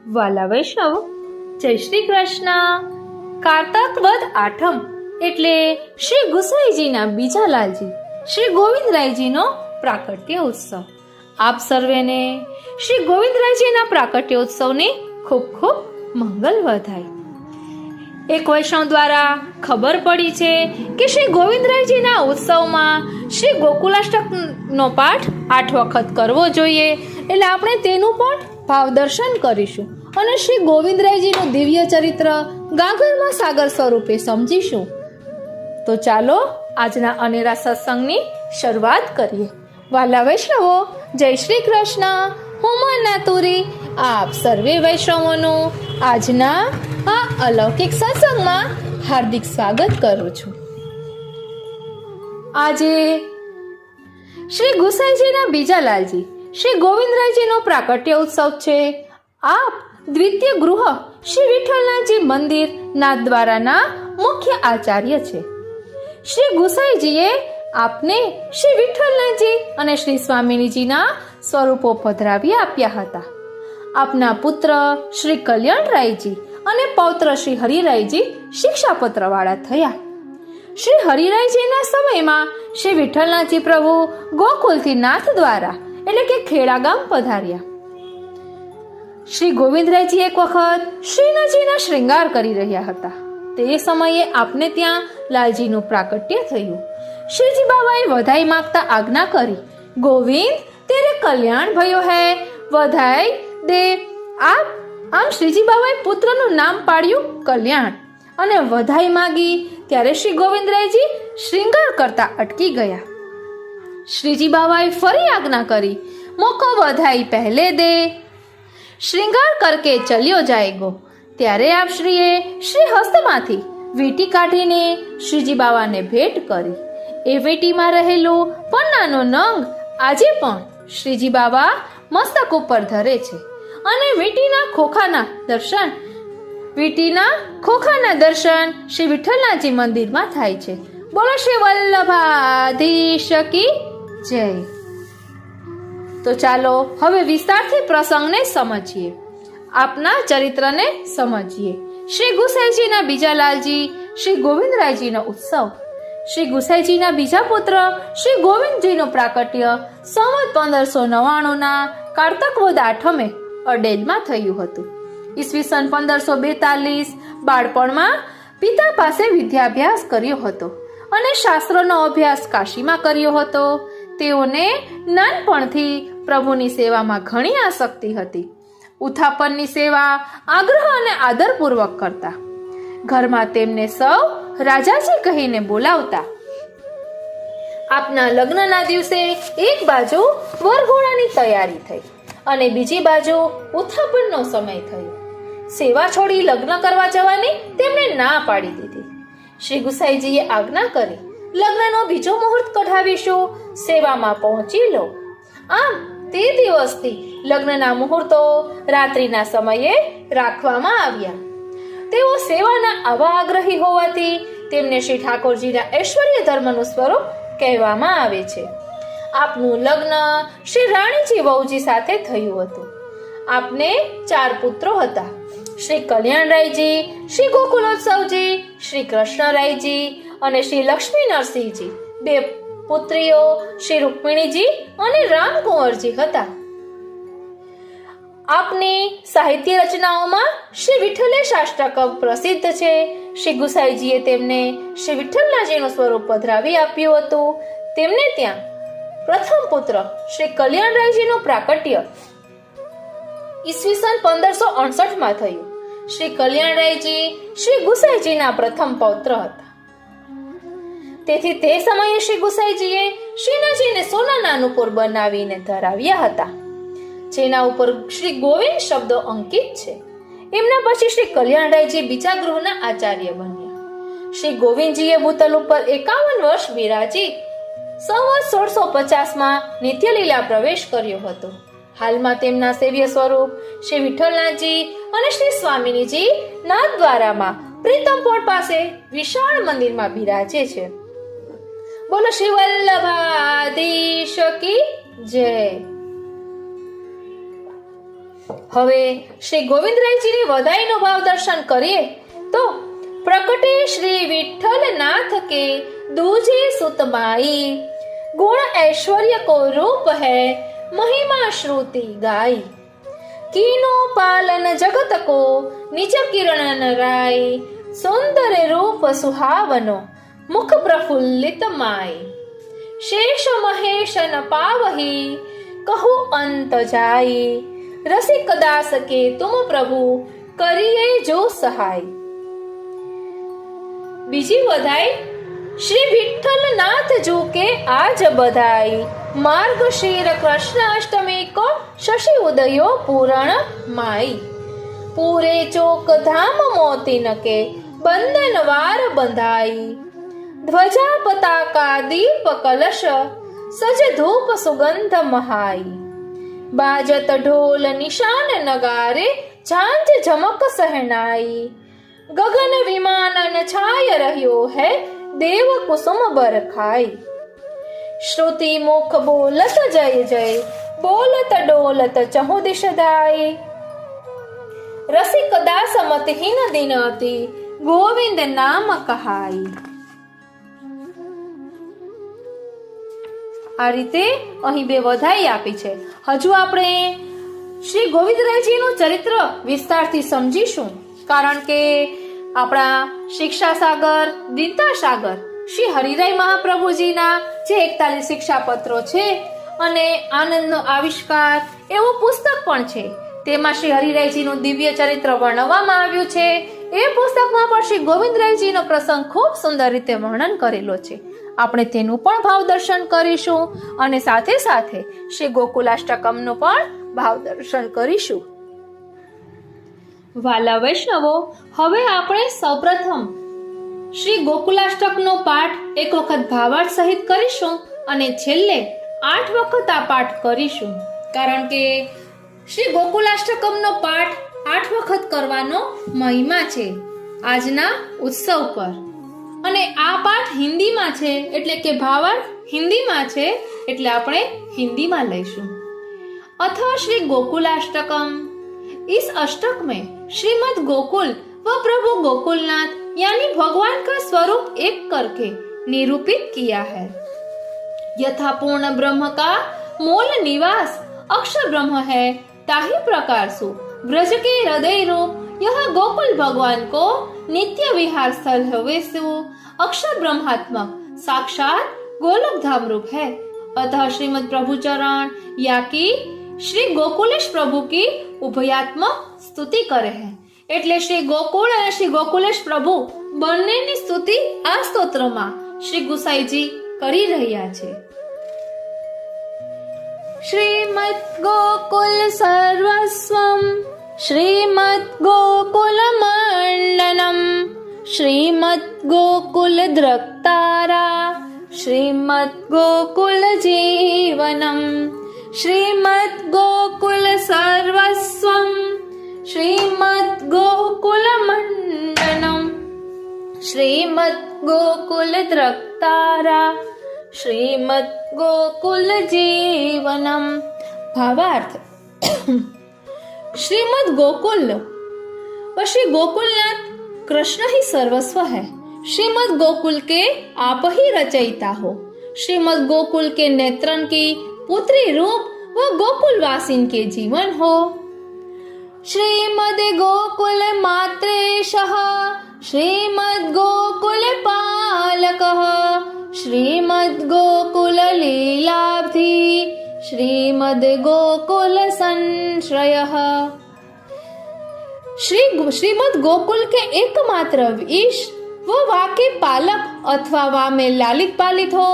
વાલા વૈષ્ણવ, જય શ્રી કૃષ્ણ. કારતક વદ આઠમ એટલે શ્રી ગુસાઈજીના બીજા લાલજી શ્રી ગોવિંદરાયજીનો પ્રાકટ્ય ઉત્સવ. આપ સર્વેને શ્રી ગોવિંદરાયજીના પ્રાકટ્ય ઉત્સવની ખૂબ ખૂબ મંગલ વધાય. એક વૈષ્ણવ દ્વારા ખબર પડી છે કે શ્રી ગોવિંદરાયજીના ઉત્સવમાં શ્રી ગોકુલાષ્ટકનો પાઠ 8 વખત કરવો જોઈએ. એટલે આપણે તેનું પણ ભાવ દર્શન કરીશું અને શ્રી ગોવિંદરાયજીનું દિવ્ય ચરિત્ર ગાગરમાં સાગર સ્વરૂપે સમજીશું. તો ચાલો આજના અનેરા સત્સંગની શરૂઆત કરીએ. વાલા વૈષ્ણવો, જય શ્રી કૃષ્ણ. હું માનાતુરી આપ સર્વે વૈષ્ણવોનું આજના આ અલૌકિક સત્સંગમાં હાર્દિક સ્વાગત કરું છું. આજે શ્રી ગુસાઈજીના બીજા લાલજી શ્રી ગોવિંદરાયજીનો પ્રાકટ્ય ઉત્સવ છે. આપ દ્વિતીય ગૃહ શ્રી વિઠ્ઠલનાથજી મંદિર નાથદ્વારાના મુખ્ય આચાર્ય છે. શ્રી ગુસાઈજીએ આપને શ્રી વિઠ્ઠલનાથજી અને શ્રી સ્વામિનીજીના સ્વરૂપો પધરાવી આપ્યા હતા. આપના પુત્ર શ્રી કલ્યાણરાયજી અને પૌત્ર શ્રી હરિરાયજી શિક્ષાપત્ર વાળા થયા. શ્રી હરિરાયજીના સમયમાં શ્રી વિઠ્ઠલનાથજી પ્રભુ ગોકુલથી નાથ દ્વારા એટલે કે ખેડા ગામ પધાર્યા. શ્રી ગોવિંદરાયજી એક વખત શ્રીનાથજીના શ્રૃંગાર કરી રહ્યા હતા. તે સમયે આપને ત્યાં લાલજીનું પ્રાકટ્ય થયું. શ્રીજી બાબાએ વધાઈ માંગતા આજ્ઞા કરી, ગોવિંદ તેરે કલ્યાણ ભયો હૈ, વધાઈ દે. આમ શ્રીજી બાબાએ પુત્રનું નામ પાડ્યું કલ્યાણ અને વધાઈ માંગી. ત્યારે શ્રી ગોવિંદરાયજી શ્રૃંગાર કરતા અટકી ગયા. શ્રીજી બાબાએ ફરી આજ્ઞા કરી, મોકો વધાઈ પહેલે દે, શ્રૃંગાર કરકે ચલ્યો જાયગો. ત્યારે આપ શ્રીએ શ્રી હસ્તમાંથી વીંટી કાઢીને શ્રીજી બાબાને ભેટ કરી. એ વીંટીમાં રહેલું પન્નાનો નંગ આજે પણ શ્રીજી બાબા મસ્તક ઉપર ધરે છે અને વીંટીના ખોખાના દર્શન શ્રી વિઠ્ઠલનાથજી મંદિરમાં થાય છે. બોલો શ્રી વલ્લભાધીશ કી જય. તો ચાલો હવે વિસ્તારથી પ્રસંગને સમજીએ, આપના ચરિત્રને સમજીએ. શ્રી ગુસાઈજીના બીજા લાલજી શ્રી ગોવિંદરાયજીનો ઉત્સવ. શ્રી ગુસાઈજીના બીજા પુત્ર શ્રી ગોવિંદજીનું પ્રાકટ્ય સંવત 1599ના કારતક વદ આઠમે અડેલમાં થયું હતું. ઈસવીસન 1542 બાળપણમાં પિતા પાસે વિદ્યાભ્યાસ કર્યો હતો અને શાસ્ત્રનો અભ્યાસ કાશીમાં કર્યો હતો. તેઓને નાનપણથી પ્રભુની સેવામાં ઘણી આસક્તિ હતી. ઉથાપનની સેવા આગ્રહ અને આદરપૂર્વક કરતા. ઘરમાં તેમને સૌ રાજાજી કહીને બોલાવતા. આપના લગ્નના દિવસે એક બાજુ વરઘોડાની તૈયારી થઈ અને બીજી બાજુ ઉથાપનનો સમય થયો. સેવા છોડી લગ્ન કરવા જવાની તેમણે ના પાડી દીધી. શ્રી ગુસાઈજીએ આજ્ઞા કરી, લગ્નનો બીજો મુહૂર્ત કઢાવીશું, સેવામાં પહોંચી લો. આમ તે દિવસથી લગ્નના મુહૂર્તો રાત્રિના સમયે રાખવામાં આવ્યા. તેઓ સેવાના આવા આગ્રહી હોવાથી તેમને શ્રી ઠાકોરજીના ઐશ્વર્ય ધર્મનું સ્વરૂપ કહેવામાં આવે છે. આપનું લગ્ન શ્રી રાણીજી વહુજી સાથે થયું હતું. આપને 4 પુત્રો હતા. શ્રી કલ્યાણરાયજી, શ્રી ગોકુલોત્સવજી, શ્રી કૃષ્ણરાયજી અને શ્રી લક્ષ્મી નરસિંહજી. 2 પુત્રીઓ શ્રી રૂક્મિણીજી અને રામકુંવરજી હતા. આપની સાહિત્ય રચનાઓમાં શ્રી વિઠ્ઠલેશાષ્ટકમ પ્રસિદ્ધ છે. શ્રી ગુસાઈજીએ તેમને શ્રી વિઠ્ઠલનાથજીનું સ્વરૂપ પધરાવી આપ્યું હતું. તેમને ત્યાં પ્રથમ પુત્ર શ્રી કલ્યાણરાયજીનું પ્રાકટ્ય ઈસવીસન 1568માં થયું. શ્રી કલ્યાણરાયજી શ્રી ગુસાઈજીના પ્રથમ પૌત્ર હતા. તેથી તે સમયે શ્રી ગુસાઈજીએ શ્રીનાથજીને સોનાના અનુપુર બનાવીને ધરાવ્યા હતા, જેના ઉપર શ્રી ગોવિંદ શબ્દો અંકિત છે. એમના પછી શ્રી કલ્યાણરાયજી બીજા ગૃહના આચાર્ય બન્યા. શ્રી ગોવિંદજીએ ભૂતલ ઉપર 51 વર્ષ બિરાજી સંવત 1650માં નિત્યલીલા પ્રવેશ કર્યો હતો. હાલમાં તેમના સેવ્ય સ્વરૂપ શ્રી વિઠ્ઠલનાથજી અને શ્રી સ્વામિનીજી નાથદ્વારામાં પ્રીતમપોળ પાસે વિશાળ મંદિરમાં બિરાજે છે. બોલો શ્રી વલ્લભાધીશ કી જય. હવે શ્રી ગોવિંદરાયજીની વધાઈનો ભાવ દર્શન કરીએ તો प्रकटे श्री विठ्ठल नाथ के दूजे सुत माई, गुण ऐश्वर्य को रूप है महिमा श्रुति गाई। कीनो पालन जगत को निज किरण राय, सुंदर रूप सुहावनो मुख प्रफुल्लित माई। शेष महेश न पावही कहु अंत जाई, रसिक दास के तुम प्रभु करिए जो सहाय। बीजी बधाई श्री विठ्ठल नाथ जो के आज बधाई, मार्ग शीर कृष्ण अष्टमी को शशि उदयो पूरण माई। पूरे चौक धाम मोतिन के बंधन वार बंधाई, ध्वजा पताका दीप कलश सज धूप सुगंध महाई। बाजत ढोल निशान नगारे झांझ झमक सहनाई, गगन विमानन छाय रह्यो है देव कुसुम बरखाई। श्रुति मुख बोलत जय जय, बोलत डोलत चहु दिश दाई। रसिक दास मतहीन दिन अति, गोविंद नाम कहाई। આ રીતે અહીં બે વધાઈ આપી છે। હજુ આપણે શ્રી ગોવિંદરાયજીનું ચરિત્ર વિસ્તારથી સમજીશું, કારણ કે આપણા શિક્ષા સાગર, દીનતા સાગર શ્રી હરિરાય મહાપ્રભુજીના જે 41 શિક્ષાપત્રો છે અને આનંદનો આવિષ્કાર એવું પુસ્તક પણ છે। તેમાં શ્રી હરિરાયજીનું દિવ્ય ચરિત્ર વર્ણવવામાં આવ્યું છે। એ પુસ્તકમાં પણ શ્રી ગોવિંદરાયજીનો પ્રસંગ ખૂબ સુંદર રીતે વર્ણન કરેલો છે। આપણે તેનું પણ ભાવ દર્શન કરીશું અને સાથે સાથે શ્રી ગોકુલાષ્ટકમનું પણ ભાવ દર્શન કરીશું। વાલા વૈષ્ણવો, હવે આપણે સૌપ્રથમ શ્રી ગોકુલાષ્ટકનો પાઠ એક વખત ભાવાર્થ સહિત કરીશું અને છેલ્લે 8 વખત આ પાઠ કરીશું, કારણ કે શ્રી ગોકુલાષ્ટકમનો પાઠ 8 વખત કરવાનો મહિમા છે આજના ઉત્સવ પર। અને આ પાઠ હિન્દીમાં છે, એટલે કે ભાવાર્થ હિન્દીમાં છે, એટલે આપણે હિન્દીમાં લઈશું। अथवा श्री गोकुलाष्टकम, इस अष्टक में श्रीमद गोकुल व प्रभु गोकुलनाथ यानी भगवान का स्वरूप एक करके निरूपित किया है। यथा पूर्ण ब्रह्म का मूल निवास अक्षर ब्रह्म है, ताही प्रकार सु ब्रज के हृदय रूप यह गोकुल भगवान को नित्य विहार स्थल हुए सु अक्षर ब्रह्मात्मक साक्षात गोलोक धाम रूप है। अतः श्रीमद प्रभु चरण या की श्री गोकुलेश प्रभु की उभयात्मक स्तुति करे है। એટલે શ્રી ગોકુળ અને શ્રી ગોકુલેશ પ્રભુ બંનેની સ્તુતિ આ સ્તોત્રમાં શ્રી ગુસાઈજી કરી રહ્યા છે। શ્રીમદ ગોકુલ સર્વસ્વમ શ્રીમદ ગોકુલ મંડનમ શ્રીમદ ગોકુલ દ્રક્તારા શ્રીમદ ગોકુલ જીવનમ श्रीमद गोकुल सर्वस्वम श्रीमद गोकुल मंडनम श्रीमद गोकुल द्रक्तारा श्रीमद गोकुल जीवनम। भावार्थ, श्रीमद गोकुल व श्री गोकुलनाथ कृष्ण ही सर्वस्व है। श्रीमद गोकुल के आप ही रचयिता हो। श्रीमद गोकुल के नेत्रन की पुत्री रूप व गोकुल वासिन के जीवन हो। श्रीमद गोकुल मात्रेशः श्रीमद गोकुल पालकः श्रीमद गोकुल लीलाब्धि श्रीमद गोकुल संश्रयः। श्रीमद गोकुल के एकमात्र ईश वो वाके पालक अथवा वा में लालित पालित हो।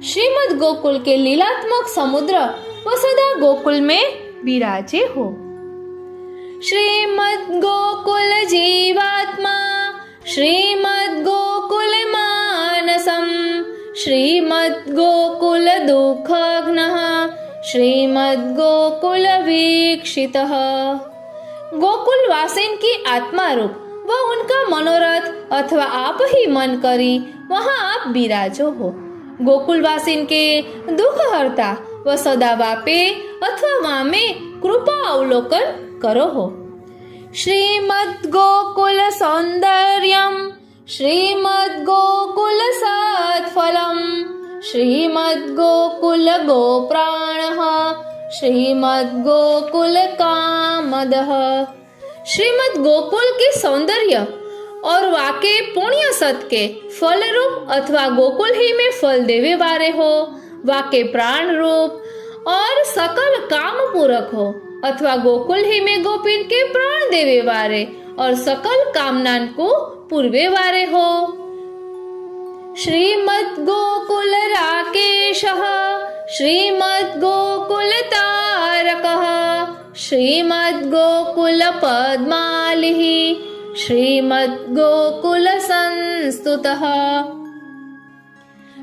श्रीमद गोकुल के लीलात्मक समुद्र व सदा गोकुल में विराजे हो। श्रीमद गोकुल जीवात्मा श्रीमद गोकुल मानसम श्रीमद गोकुल दुःखघ्नः श्रीमद गोकुल वीक्षितः। गोकुल वासिन की आत्मा रूप व उनका मनोरथ अथवा आप ही मन करी वहाँ आप विराजो हो। गोकुलवासिन के दुख हरता व सदा वापे अथवा वामे कृपा अवलोकन करो हो। श्रीमद् गोकुल सौंदर्यम श्रीमद् गोकुल सत्फलम श्रीमद् गोकुल गोप्राणः श्रीमद् गोकुल कामदः। श्रीमद् गोकुल के सौंदर्य और वाके पुण्य सत के फल रूप अथवा गोकुल ही में फल देवे वाले हो, वाके प्राण रूप और सकल काम पूरक हो, अथवा गोकुल ही में गोपीन के प्राण देवे वाले और सकल कामनान को पूर्वे वाले हो। श्रीमद् गोकुल राकेशः श्रीमद् गोकुल तारकः श्रीमद् गोकुल पद्मालिः श्रीमद् गोकुल संस्तुतः।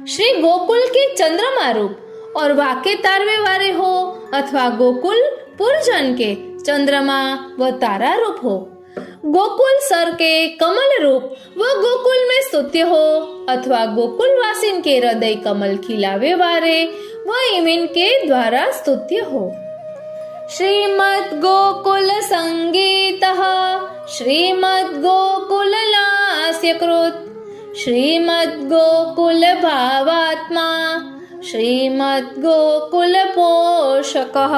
श्री गोकुल के चंद्रमा रूप और वाके तारवे वाले हो, अथवा गोकुल पुरजन के चंद्रमा व तारा रूप हो। गोकुल सर के कमल रूप व गोकुल में स्तुत्य हो, अथवा गोकुल वासिन के हृदय कमल खिलावे वाले व इमिन के द्वारा स्तुत्य हो। श्रीमद् गोकुल संगीतः श्रीमद् गोकुल लास्यकृत् श्रीमद् गोकुल भावात्मा श्रीमद् गोकुल पोषकः।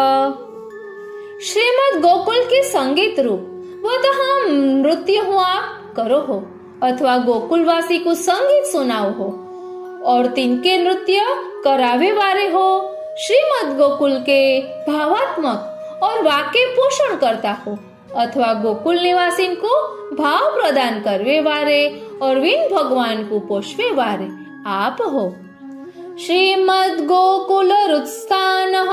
श्रीमद् गोकुल के संगीत रूप वह नृत्य हुआ करो हो, अथवा गोकुलवासी को संगीत सुनाओ हो और तिनके नृत्य करावे वाले हो। श्रीमद् गोकुल के भावात्मक और वाक्य पोषण करता हो, अथवा गोकुल निवासी को भाव प्रदान करवे वाले और विन भगवान को पोषवे वाले आप हो। श्रीमद् गोकुल रुत्स्थानः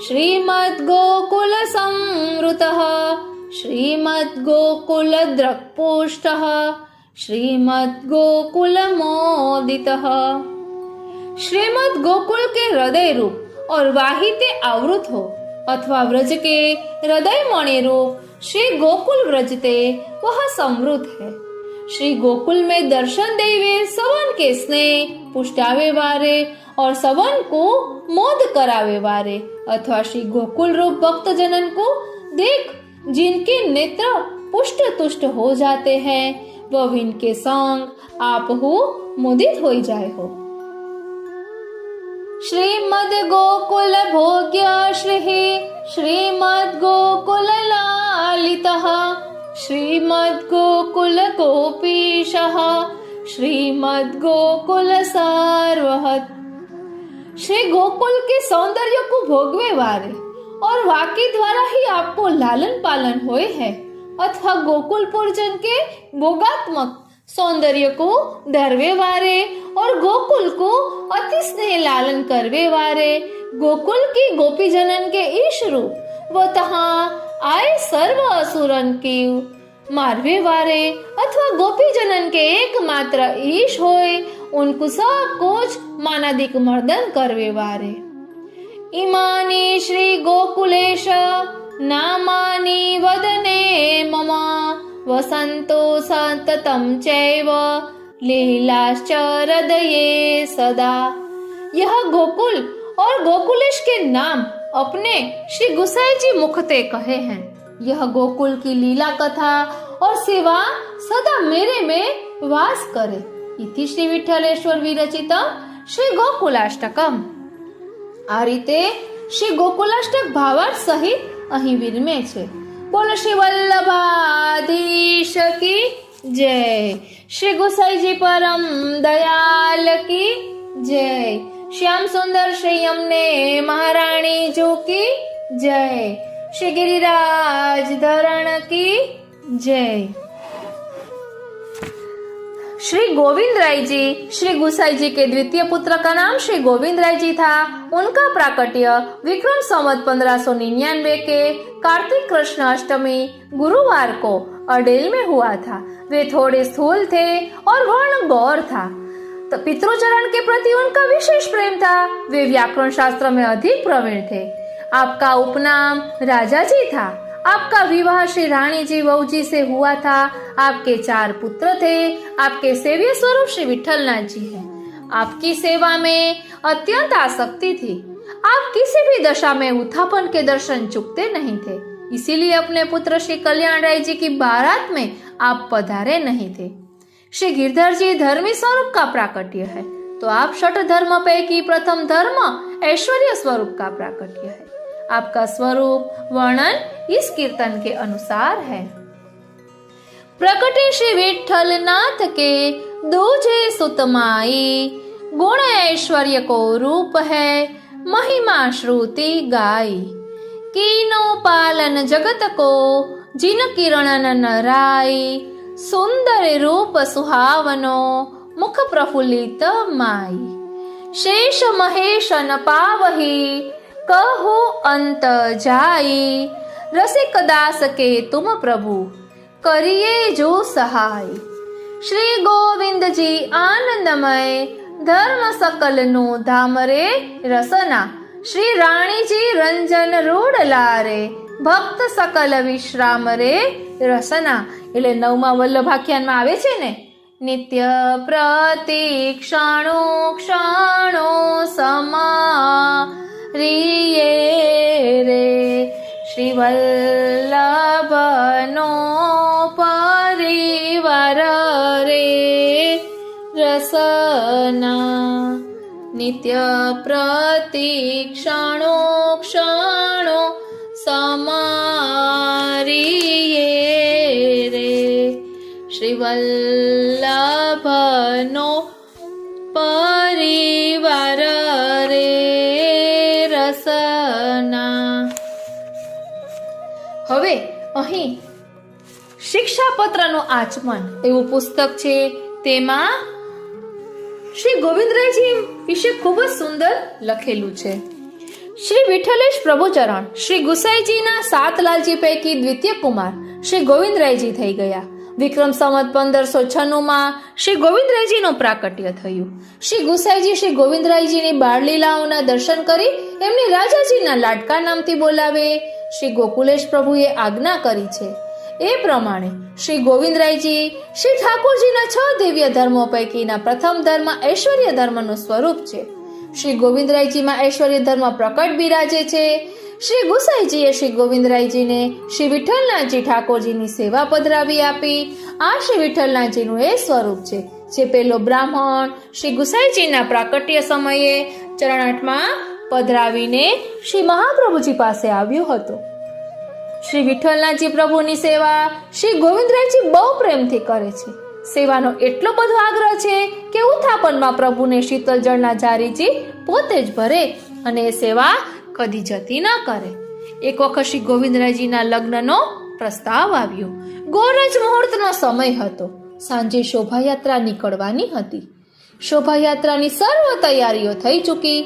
श्रीमद् गोकुल संवृतः श्रीमद् गोकुल द्रक्पुष्टः श्रीमद् गोकुल मोदितः। श्रीमद् गोकुल के हृदय रूप और वाहिते आवृत हो, अथवा व्रज के हृदय मणि रूप श्री गोकुल व्रजते वह समृद्ध है। श्री गोकुल में दर्शन देवे सवन के स्नेह पुष्टावे वारे और सवन को मोद करावे वारे, अथवा श्री गोकुल रूप भक्त जनन को देख जिनके नेत्र पुष्ट तुष्ट हो जाते हैं, वह इनके संग आप हो मुदित हो जाए हो। श्रीमद् गोकुल भोग्य श्रीमद् गोकुल लालितः श्रीमद् गोकुल गोपीशः श्रीमद् गोकुल सर्वहत्। श्री गोकुल के सौंदर्य को भोगवे वाले और वाके द्वारा ही आपको लालन पालन होए है, अथवा गोकुल पुरजन के भोगात्मक सौंदर्य को धरवे वाले और गोकुल को अति स्नेह लालन करवे वाले गोकुल की गोपी जनन के ईश रूप व तहाँ आए सर्व असुरन की मारवे वाले, अथवा गोपी जनन के एकमात्र ईश होए उनको सब कुछ मानादिक मर्दन करवे वाले। इमानि श्री गोकुलेश नामानि वदने मम वसंतो सततं चैव लीलाश्च हृदये सदा। यह गोकुल और गोकुलेश के नाम अपने श्री गुसाई जी मुखते कहे हैं। यह गोकुल की लीला कथा और सेवा सदा मेरे में वास करे। इति श्री विठ्ठलेश्वर विरचित श्री गोकुलाष्टकम। આ રીતે શ્રી ગોકુલાષ્ટક ભાવાર્થ સહિત અહીં વિરમે છે। બોલો શ્રી વલ્લભાધીશ की जय। श्री गोसाईजी परम दयाल की जय। श्याम सुंदर श्री यमुने महारानी जो की जय। श्री गिरिराज धरण की जय। श्री गोविंद राय जी श्री गुसाई जी के द्वितीय पुत्र का नाम श्री गोविंद राय जी था। उनका प्राकट्य विक्रम संवत 1599 के कार्तिक कृष्ण अष्टमी गुरुवार को अडेल में हुआ था। वे थोड़े स्थूल थे और वर्ण गौर था। तो पितृचरण के प्रति उनका विशेष प्रेम था। वे व्याकरण शास्त्र में अधिक प्रवीण थे। आपका उपनाम राजा जी था। आपका विवाह श्री रानी जी वहू जी से हुआ था। आपके 4 पुत्र थे। आपके सेव्य स्वरूप श्री विठलनाथ जी हैं। आपकी सेवा में अत्यंत आसक्ति थी। आप किसी भी दशा में उत्थापन के दर्शन चूकते नहीं थे। इसीलिए अपने पुत्र श्री कल्याण राय जी की बारात में आप पधारे नहीं थे। श्री गिरधर जी धर्मी स्वरूप का प्राकट्य है, तो आप षट धर्म पैकी प्रथम धर्म ऐश्वर्य स्वरूप का प्राकट्य है। आपका स्वरूप वर्णन इस कीर्तन के अनुसार है। प्रकटे श्री विठल नाथ के दूजे सुतमाई, गुण ऐश्वर्य को रूप है महिमा श्रुति गाई। कीनो पालन जगत को जिन किरणन नराई, सुंदर रूप सुहावनो मुख प्रफुल्लित माई। शेष महेश न पावही कहु अंत जाई, रसिक दास के तुम प्रभु करिए जो सहाय। श्री गोविंद जी आनंदमय धर्म सकल नु धाम रे रसना, श्री राणी जी रंजन रूढ़ लारे भक्त सकल विश्राम रे रसना। એટલે નવમા વલ્લભાખ્યાનમાં આવે છે ને, નિત્ય પ્રતિક્ષણો ક્ષણો સમારિયે રે, શ્રી વલ્લભનો પરિવાર રે રસના। નિત્ય પ્રતિક્ષણો ક્ષણો સમારિયે રે, શ્રી વલ્લભનો પરિવાર રે રસના। હવે અહીં શિક્ષાપત્રનું આચમન એવું પુસ્તક છે, તેમાં શ્રી ગોવિંદરાયજી વિશે ખૂબ જ સુંદર લખેલું છે। શ્રી વિઠ્ઠલેશ પ્રભુચરણ શ્રી ગુસાઈજીના 7 લાલજી પૈકી દ્વિતીય કુમાર શ્રી ગોવિંદરાયજી થઈ ગયા। વિક્રમ સંવત 1596 માં શ્રી ગોવિંદરાયજીનું પ્રાકટ્ય થયું। શ્રી ગુસાઈજી શ્રી ગોવિંદરાયજીની બાળલીલાઓના દર્શન કરી એમને રાજાજીના લાડકા નામથી બોલાવે શ્રી ગોકુલેશ પ્રભુએ આજ્ઞા કરી છે। એ પ્રમાણે શ્રી ગોવિંદરાયજી શ્રી ઠાકોરજીના 6 દિવ્ય ધર્મો પૈકીના પ્રથમ ધર્મ ઐશ્વર્ય ધર્મનું સ્વરૂપ છે। શ્રી ગોવિંદરાયજીમાં ઐશ્વર્ય ધર્મ પ્રકટ બિરાજે છે। શ્રી ગુસાઈજીએ શ્રી ગોવિંદરાયજીને શ્રી વિઠ્ઠલનાથજી ઠાકોરજીની સેવા પધરાવી આપી। આ શ્રી વિઠ્ઠલનાથજીનું એ સ્વરૂપ છે જે પેલો બ્રાહ્મણ શ્રી ગુસાઈજીના પ્રાકટ્ય સમયે ચરણાટમાં પધરાવીને શ્રી મહાપ્રભુજી પાસે આવ્યો હતો। શ્રી વિઠ્ઠલનાથજી પ્રભુની સેવા શ્રી ગોવિંદરાયજી બહુ પ્રેમથી કરે છે। સેવાનો એટલો બધો આગ્રહ છે કે ઉત્થાપનમાં પ્રભુને શીતલ જળના જારીજી પોતે જ ભરે અને એ સેવા કદી જતી ન કરે। એક વખત શ્રી ગોવિંદરાયજીના લગ્નનો પ્રસ્તાવ આવ્યો। ગોરજ મુહૂર્તનો સમય હતો। સાંજે શોભાયાત્રા નીકળવાની હતી। શોભાયાત્રાની સર્વ તૈયારીઓ થઈ ચૂકી।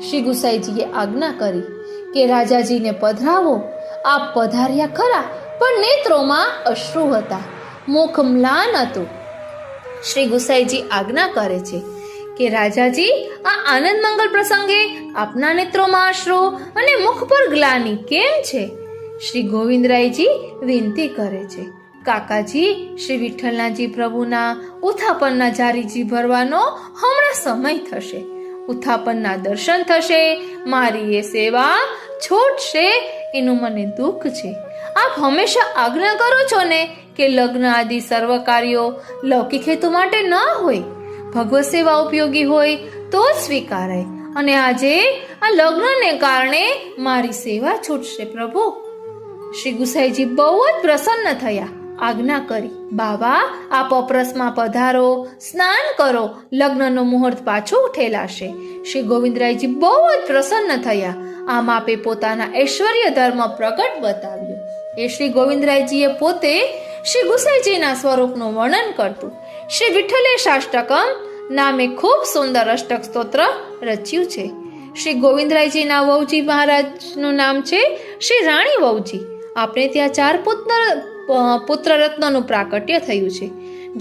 શ્રી ગુસાઈજીએ આજ્ઞા કરી કે રાજાજીને પધરાવો। આપ પધાર્યા ખરા, પણ નેત્રોમાં અશ્રુ હતા, મુખ મ્લાન હતું। શ્રી ગુસાઈજી આજ્ઞા કરે છે કે રાજાજી, આ આનંદ મંગલ પ્રસંગે આપના નેત્રોમાં અશ્રુ અને મુખ પર ગ્લાની કેમ છે? શ્રી ગોવિંદરાયજી વિનંતી કરે છે, કાકાજી, શ્રી વિઠ્ઠલનાથજી પ્રભુના ઉત્થાપનના જારીજી ભરવાનો હમણાં સમય થશે। ઉત્થાપનના દર્શન થશે, મારી એ સેવા છૂટશે, એનું મને દુઃખ છે। આપ હંમેશા આજ્ઞા કરો છો ને કે લગ્ન આદિ સર્વ કાર્યો લૌકિક હેતુ માટે ન હોય, ભગવત સેવા ઉપયોગી હોય તો જ સ્વીકારાય, અને આજે આ લગ્નને કારણે મારી સેવા છૂટશે પ્રભુ। શ્રી ગુસાઈજી બહુ જ પ્રસન્ન થયા। આજ્ઞા કરી, બાવા આપ અપરસમાં પધારો, સ્નાન કરો, લગ્નનો મુહૂર્ત પાછો ઉઠેલાશે। શ્રી ગોવિંદરાયજી બહુ જ પ્રસન્ન થયા। આમ આપે પોતાના ઐશ્વર્ય ધર્મ પ્રગટ બતાવ્યો। એ શ્રી ગોવિંદરાયજીએ પોતે શ્રી ગુસાઈજીના સ્વરૂપનું વર્ણન કરતું શ્રી વિઠ્ઠલેશાષ્ટકમ નામે ખૂબ સુંદર અષ્ટક સ્તોત્ર રચ્યું છે। શ્રી ગોવિંદરાયજીના વહુજી મહારાજનું નામ છે શ્રી રાણી વહુજી। આપણે ત્યાં 4 પુત્ર રત્નનું પ્રાકટ્ય થયું છે।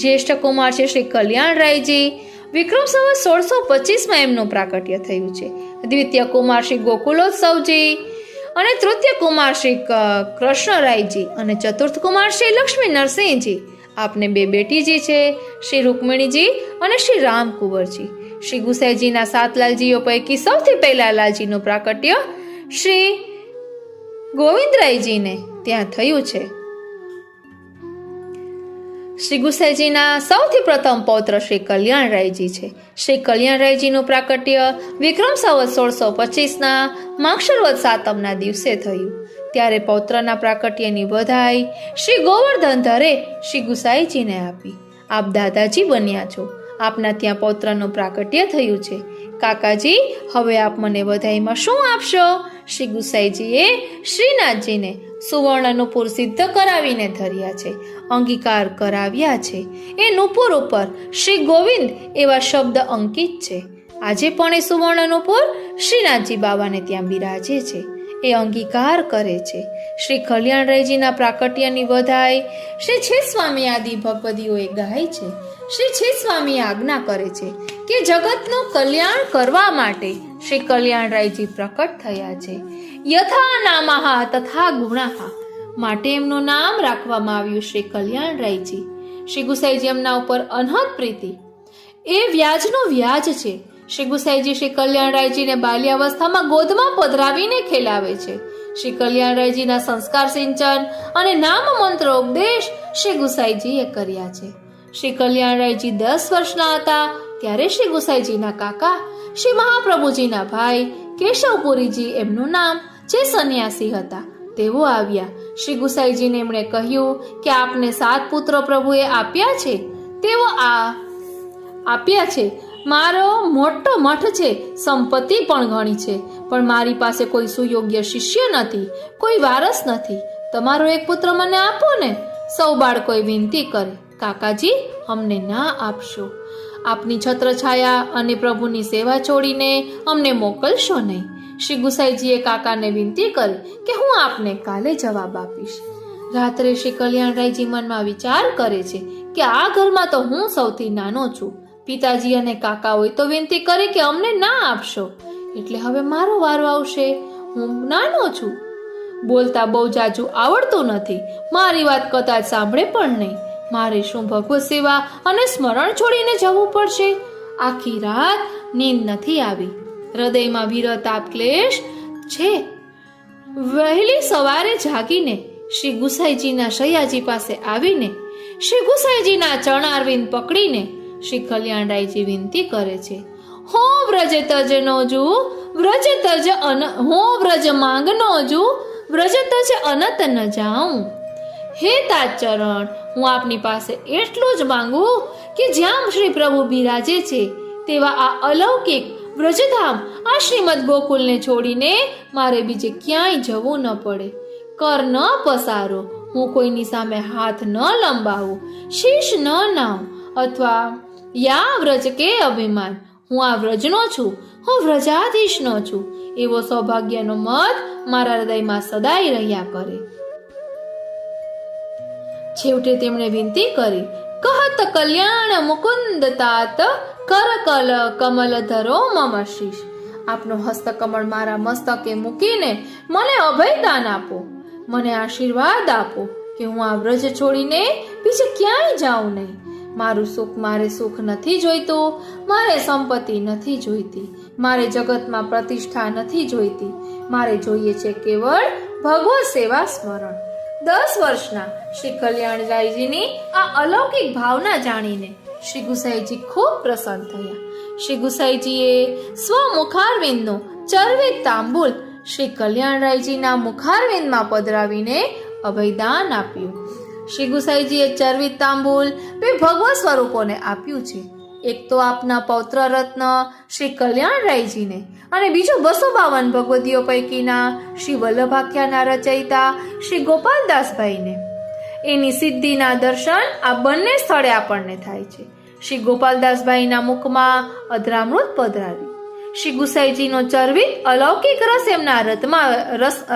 જ્યેષ્ઠ કુમાર છે શ્રી કલ્યાણરાયજી। વિક્રમ સંવત 1625 એમનું પ્રાકટ્ય થયું છે। દ્વિતીય કુમાર શ્રી ગોકુલોત્સવજી અને તૃતીય કુમાર શ્રી કૃષ્ણરાયજી અને ચતુર્થ કુમાર શ્રી લક્ષ્મી નરસિંહજી। આપને 2 બેટીજી છે, શ્રી રૂકમણીજી અને શ્રી રામકુંવરજી। શ્રી ગુસાઈજીના 7 લાલજીઓ પૈકી સૌથી પહેલા લાલજીનું પ્રાકટ્ય શ્રી ગોવિંદરાયજીને ત્યાં થયું છે. શ્રી ગુસાઈજીના સૌથી પ્રથમ પૌત્ર શ્રી કલ્યાણરાયજી છે. શ્રી કલ્યાણરાયજીનું પ્રાકટ્ય વિક્રમ સંવત 1625ના માક્ષરવદ સાતમના દિવસે થયું. ત્યારે પૌત્રના પ્રાકટ્યની વધાઈ શ્રી ગોવર્ધનધરે શ્રી ગુસાઈજીને આપી. આપ દાદાજી બન્યા છો. આપના ત્યાં પૌત્રનું પ્રાકટ્ય થયું છે. કાકાજી, હવે આપ મને વધાઈમાં શું આપશો? શ્રી ગુસાઈજીએ શ્રીનાથજીને સુવર્ણ નુપુર સિદ્ધ કરાવીને ધર્યા છે, અંગીકાર કરાવ્યા છે. એ નુપુર ઉપર શ્રી ગોવિંદ એવા શબ્દ અંકિત છે. આજે પણ એ સુવર્ણ નુપુર શ્રીનાથજી બાબાને ત્યાં બિરાજે છે. એ અંગીકાર કરે છે. શ્રી કલ્યાણરાયજીના પ્રાકટ્યની વધાઈ શ્રી છેદ સ્વામી આદિ ભગવદીઓએ ગાય છે. શ્રી છેદ સ્વામી આજ્ઞા કરે છે કે જગતનું કલ્યાણ કરવા માટે શ્રી કલ્યાણરાયજી પ્રકટ થયા છે. યથા નામઃ તથા ગુણાઃ, માટે એમનું નામ રાખવામાં આવ્યું શ્રી કલ્યાણરાયજી. શ્રી ગુસાઈજી એમના ઉપર અનહદ પ્રીતિ, એ વ્યાજનો વ્યાજ છે. શ્રી ગુસાઈજી શ્રી કલ્યાણરાયજીને બાલ્યાવસ્થામાં ગોદમાં પધરાવીને ખેલાવે છે. શ્રી કલ્યાણરાયજીના સંસ્કાર સિંચન અને નામ મંત્ર ઉપદેશ શ્રી ગુસાઈજીએ કર્યા છે. શ્રી કલ્યાણરાયજી 10 વર્ષના હતા ત્યારે શ્રી ગુસાઈજીના કાકા શ્રી મહાપ્રભુજીના ભાઈ કેશવપુરીજી, એમનું નામ જે સંન્યાસી હતા, તેઓ આવ્યા. શ્રી ગુસાઈજીને એમણે કહ્યું કે આપને 7 પુત્ર પ્રભુએ આપ્યા છે, તેઓ આપ્યા છે. મારો મોટો મઠ છે, સંપત્તિ પણ ઘણી છે, પણ મારી પાસે કોઈ સુયોગ્ય શિષ્ય નથી, કોઈ વારસ નથી. તમારો એક પુત્ર મને આપો ને. સૌ બાળકોએ વિનંતી કરી, કાકાજી, અમને ના આપશો. આપની છત્રછાયા અને પ્રભુની સેવા છોડીને અમને મોકલશો નહીં. શ્રી ગુસાઈજીએ કાકાને વિનંતી કરી કે હું આપને કાલે જવાબ આપીશ. રાત્રે શ્રી કલ્યાણરાયજી મનમાં વિચાર કરે છે કે આ ઘરમાં તો હું સૌથી નાનો છું. પિતાજી અને કાકા હોય તો વિનંતી કરી કે અમને ના આપશો, એટલે હવે મારો વારો આવશે. હું નાનો છું, બોલતા બહુ જાજુ આવડતું નથી, મારી વાત કદાચ સાંભળે પણ નહીં. મારે શું ભગવત સેવા અને સ્મરણ છોડીને જવું પડશે? આખી રાત નીંદ નથી આવી, હૃદયમાં વિરહ તાપ ક્લેશ છે. વહેલી સવારે જાગીને શ્રી ગુસાઈજીના શૈયાજી પાસે આવીને શ્રી ગુસાઈજીના ચરણારવિંદ પકડીને શ્રી કલ્યાણરાયજી વિનંતી કરે છે, હો વ્રજ તજ નોજુ, વ્રજ તજ હો વ્રજ માંગ નોજુ, વ્રજ તજ અનત ન જાઉં. હે તાજ ચરણ, હું આપની પાસે એટલું જ માંગુ કે જ્યાં શ્રી પ્રભુ બિરાજે છે તેવા આ અલૌકિક વ્રજધામ, આ શ્રીમદ ગોકુલને છોડીને મારે બીજે ક્યાંય જવું ન પડે. કર ન પસારો, હું કોઈની સામે હાથ ન લંબાવું, શીશ ન નાઉં, અથવા યા વ્રજ કે અભિમાન. હું આ વ્રજનો છું, હું વ્રજાધીશનો છું, એવો સૌભાગ્યનો મત મારા હૃદયમાં સદાય રહ્યા કરે. છેવટે તેમણે વિનંતી કરી, કહત કલ્યાણ મુકુંદ તાત, કર કલ કમલ ધરો મમ શીશ. આપનો હસ્તકમળ મારા મસ્તકે મૂકીને મને અભયદાન આપો, મને આશીર્વાદ આપો કે હું આ વ્રજ છોડીને બીજે ક્યાંય જાઉં નહીં. મારું સુખ, મારે સુખ નથી જોઈતું, મારે સંપત્તિ નથી જોઈતી, મારે જગતમાં પ્રતિષ્ઠા નથી જોઈતી, મારે જોઈએ છે કેવળ ભગવત સેવા સ્મરણ. 10 વર્ષના શ્રી કલ્યાણરાયજીની આ અલૌકિક ભાવના જાણીને શ્રી ગુસાઈજી ખૂબ પ્રસન્ન થયા. શ્રી ગુસાઈજીએ સ્વમુખારવિંદનો ચરવિત તાંબુલ શ્રી કલ્યાણરાયજીના મુખારવિંદમાં પધરાવીને અભયદાન આપ્યું. શ્રી ગુસાઈજીએ ચરવિત તાંબુલ 2 ભગવત સ્વરૂપોને આપ્યું છે. એક તો આપના પૌત્ર રત્ન શ્રી કલ્યાણરાયજીને, અને બીજો 252 ભગવદીઓ પૈકીના શ્રી વલ્લભાખ્યાના રચયિતા શ્રી ગોપાલદાસભાઈને. એની સિદ્ધિના દર્શન આ બંને સ્થળે આપણને થાય છે. શ્રી ગોપાલદાસભાઈના મુખમાં અધરામૃત પધરાવી, શ્રી ગુસાઈજીનો ચરવિત અલૌકિક રસ એમના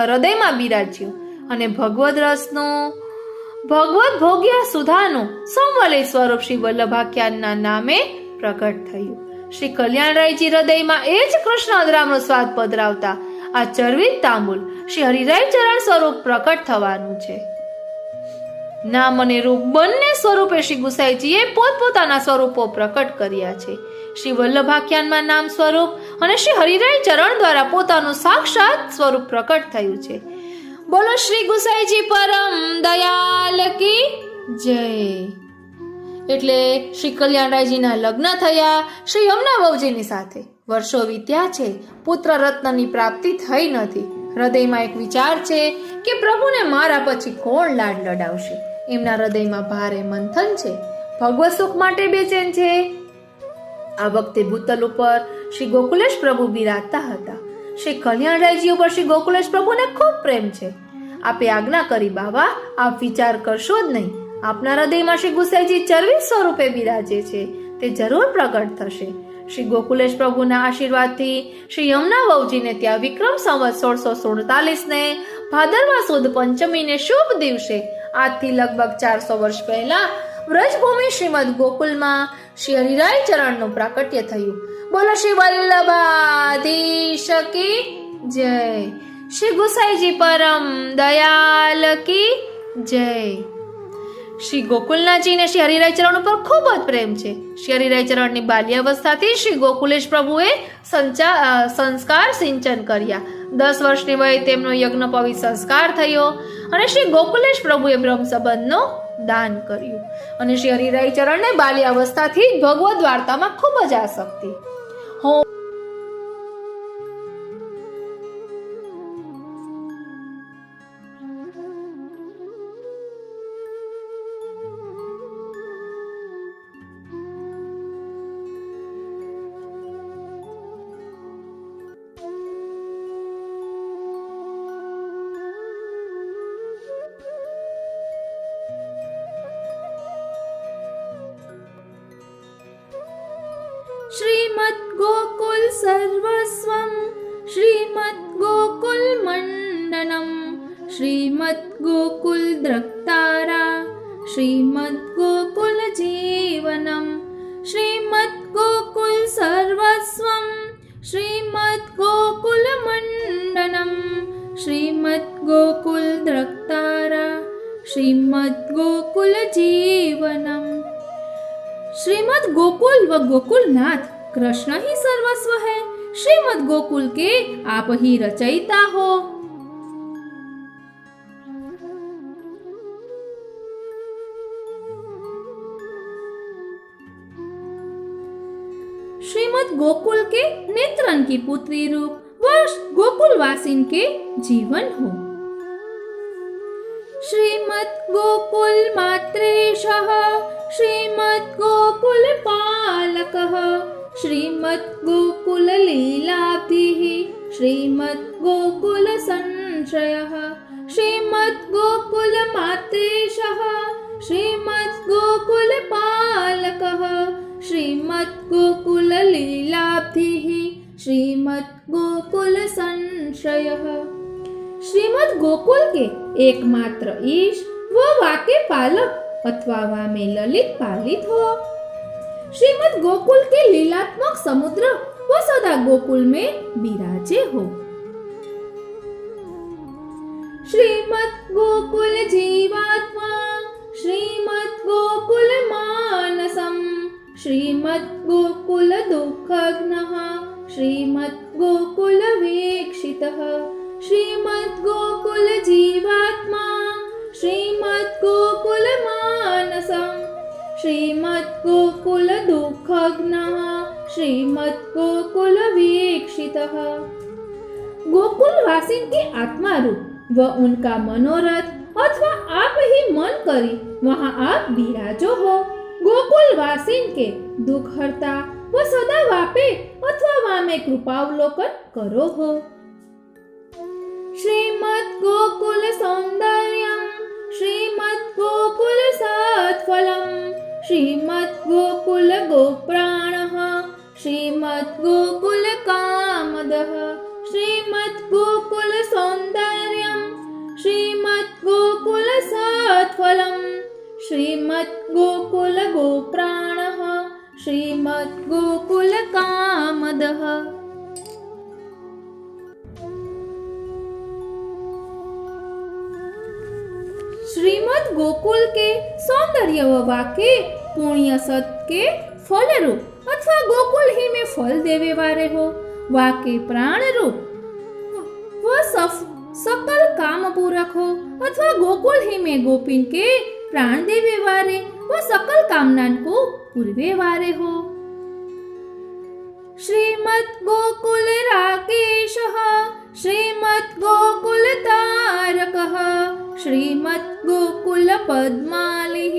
હૃદયમાં બિરાજ્યો, અને ભગવદ રસનું, ભગવત ભોગ્ય સુધાનું સંવલિત સ્વરૂપ શ્રી વલ્લભાખ્યાનના નામે પ્રગટ થયું. શ્રી કલ્યાણરાયજી હૃદયમાં એ જ કૃષ્ણ અધરામૃત સ્વાદ પધરાવતા આ ચરવિત તાંબુલ શ્રી હરિરાય ચરણ સ્વરૂપ પ્રકટ થવાનું છે. નામ અને રૂપ બંને સ્વરૂપે શ્રી ગુસાઈજીએ પોતપોતાના સ્વરૂપો પ્રકટ કર્યા છે. શ્રી વલ્લભાખ્યાનમાં નામ સ્વરૂપ અને શ્રી હરિરાય ચરણ દ્વારા પોતાનું સાક્ષાત સ્વરૂપ પ્રકટ થયું છે. બોલો શ્રી ગુસાઈજી પરમ દયાલ કી જય. એટલે શ્રી કલ્યાણરાયજીના લગ્ન થયા શ્રી યમુના વહુજીની સાથે. વર્ષો વીત્યા છે, પુત્ર રત્નની પ્રાપ્તિ થઈ નથી. હૃદયમાં એક વિચાર છે કે પ્રભુને મારા પછી કોણ લાડ લડાવશે. એમના હૃદયમાં ભારે મંથન છે, ભગવત સુખ માટે બેચેન છે. આ વખતે ભૂતલ ઉપર શ્રી ગોકુલેશ પ્રભુ બિરાજતા હતા. શ્રી કલ્યાણરાયજી ઉપર શ્રી ગોકુલેશ પ્રભુને ખૂબ પ્રેમ છે. આપે આજ્ઞા કરી બાબા, આપ વિચાર કરશો જ નહીં. આપના હૃદયમાં શ્રી ગુસાઈજી ચરવી સ્વરૂપે બિરાજે છે, તે જરૂર પ્રગટ થશે. શ્રી ગોકુલેશ પ્રભુના આશીર્વાદથી શ્રી યમુના વહુજીને ત્યાં વિક્રમ સંવત 1647 ને ભાદરવા સુદ પંચમીને શુભ દિવસે આજથી લગભગ 400 વર્ષ પહેલા વ્રજભૂમિ શ્રીમદ ગોકુલમાં શ્રી હરિરાય ચરણનું પ્રાકટ્ય થયું. બોલો શ્રી વલ્લભાધીશ કી જય. શ્રી ગુસાઈજી પરમ દયાલ કી જય. શ્રી ગોકુલનાથજીને શ્રી હરિરાય ચરણ ઉપર ખૂબ જ પ્રેમ છે. શ્રી હરિરાય ચરણની બાલ્યાવસ્થાથી શ્રી ગોકુલેશ પ્રભુએ સંસ્કાર સિંચન કર્યા. 10 વર્ષની વયે તેમનો યજ્ઞોપવિત સંસ્કાર થયો અને શ્રી ગોકુલેશ પ્રભુએ બ્રહ્મ સંબંધનું દાન કર્યું. અને શ્રી હરિરાય ચરણને બાલ્યાવસ્થાથી ભગવદ વાર્તામાં ખૂબ જ આસક્તિ. श्रीमद् गोकुल सर्वस्वं श्रीमद् गोकुल मंडनम श्रीमद् गोकुल द्रक्तारा श्रीमद् गोकुल जीवनम श्रीमद् गोकुल सर्वस्वं श्रीमद् गोकुल मंडनम श्रीमद् गोकुल द्रक्तारा श्रीमद् गोकुल जीवनम. श्रीमद् गोकुल व गोकुलनाथ कृष्ण ही सर्वस्व है. श्रीमद् गोकुल के आप ही रचयिता हो. श्रीमद् गोकुल के नेत्रन की पुत्री रूप व गोकुलवासिन के जीवन हो. श्रीमद् गोकुल मात्रेशः श्रीमद् गोकुल पालकः श्रीमद् गोकुल लीलाब्धिः श्रीमद् गोकुल संश्रयः श्रीमद् गोकुल मात्रेशः श्रीमद् गोकुल पालकः श्रीमद् गोकुल लीलाब्धिः श्रीमद् गोकुल संश्रयः. श्रीमद् गोकुल के एकमात्र ईश व वाके पालक अथवा वामे ललित पालित हो. श्रीमद् गोकुल के लीलात्मक समुद्र वो सदा गोकुल में विराजे हो. श्रीमद् गोकुल जीवात्मा श्रीमद् गोकुल मानसम श्रीमद् गोकुल दुःखघ्नः श्रीमद् गोकुल वीक्षितः श्रीमद् गोकुल जीवात्मा श्रीमद् गोकुल मानसम श्रीमद् गोकुल दुःखघ्नः श्रीमद् गोकुल वीक्षितः. गोकुलवासिन की आत्मा रूप व उनका मनोरथ अथवा आप ही मन करी वहाँ आप विराजो हो. गोकुलवासिन के दुख हरता व सदा वापे अथवा वामे कृपावलोकन करो हो. श्रीमद् गोकुल सौंदर्यम श्रीमद् गोकुल सत्फलम श्रीमद् गोकुल गोप्राणः श्रीमद् गोकुल कामदः श्रीमद् गोकुल सौंदर्यम श्रीमद् गोकुल सत्फलम श्रीमद् गोकुल गोप्राणः श्रीमद् गोकुल कामदः. श्रीमद् गोकुल के सौंदर्य व वाके पुण्य सत के फल रूप अथवा गोकुल ही में फल देवे वाले हो. वाके प्राण रूप व सकल काम पूरक हो अथवा गोकुल ही में गोपीन के प्राण देवे वारे व सकल कामनान को पूर्वे वारे हो। श्रीमद् गोकुल राकेशः श्रीमद् गोकुल तारकः श्रीमद् गोकुल पद्मालिः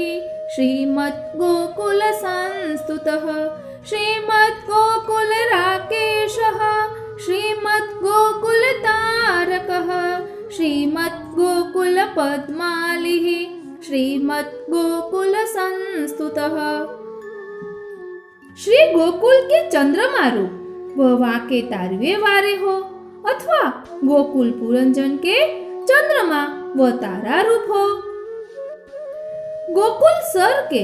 श्रीमद् गोकुल संस्तुतः श्रीमद् गोकुल राकेशः श्रीमद् गोकुल तारकः श्रीमद् गोकुल पद्मालिः श्रीमद् गोकुल संस्तुतः। श्री गोकुल के चंद्रमा रूप व वाके तारवे वारे हो अथवा गोकुल पुरंजन के चंद्रमा व तारा रूप हो। गोकुल सर के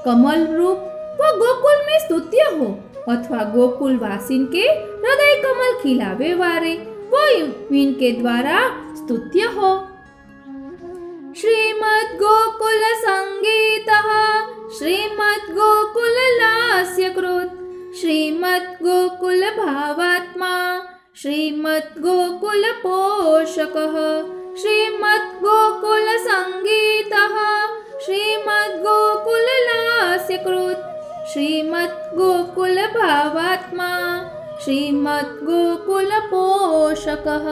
कमल रूप व गोकुल में स्तुत्य हो अथवा गोकुल वासिन के हृदय कमल खिलावे वारे व इनके द्वारा स्तुत्य हो। श्रीमद् गोकुल संगीतः श्रीमद् गोकुल लास्यकृत् श्रीमद् गोकुल भावात्मा श्रीमद् गोकुल पोषकः श्रीमद् गोकुल संगीतः श्रीमद् गोकुल लास्यकृत् श्रीमद् गोकुल भावात्मा श्रीमद् गोकुल पोषकः।